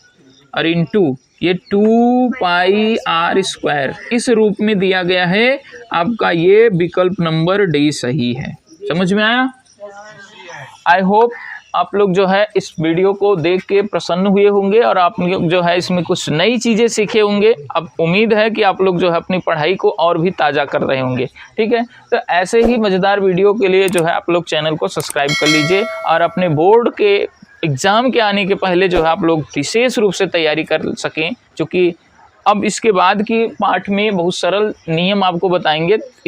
और इंटू ये 2 पाई r स्क्वायर, इस रूप में दिया गया है। आपका ये विकल्प नंबर डी सही है। समझ में आया? आई होप आप लोग जो है इस वीडियो को देख के प्रसन्न हुए होंगे और आप जो है इसमें कुछ नई चीज़ें सीखे होंगे। अब उम्मीद है कि आप लोग जो है अपनी पढ़ाई को और भी ताज़ा कर रहे होंगे। ठीक है, तो ऐसे ही मज़ेदार वीडियो के लिए जो है आप लोग चैनल को सब्सक्राइब कर लीजिए और अपने बोर्ड के एग्ज़ाम के आने के पहले जो है आप लोग विशेष रूप से तैयारी कर सकें, क्योंकि अब इसके बाद की पाठ में बहुत सरल नियम आपको बताएंगे। इस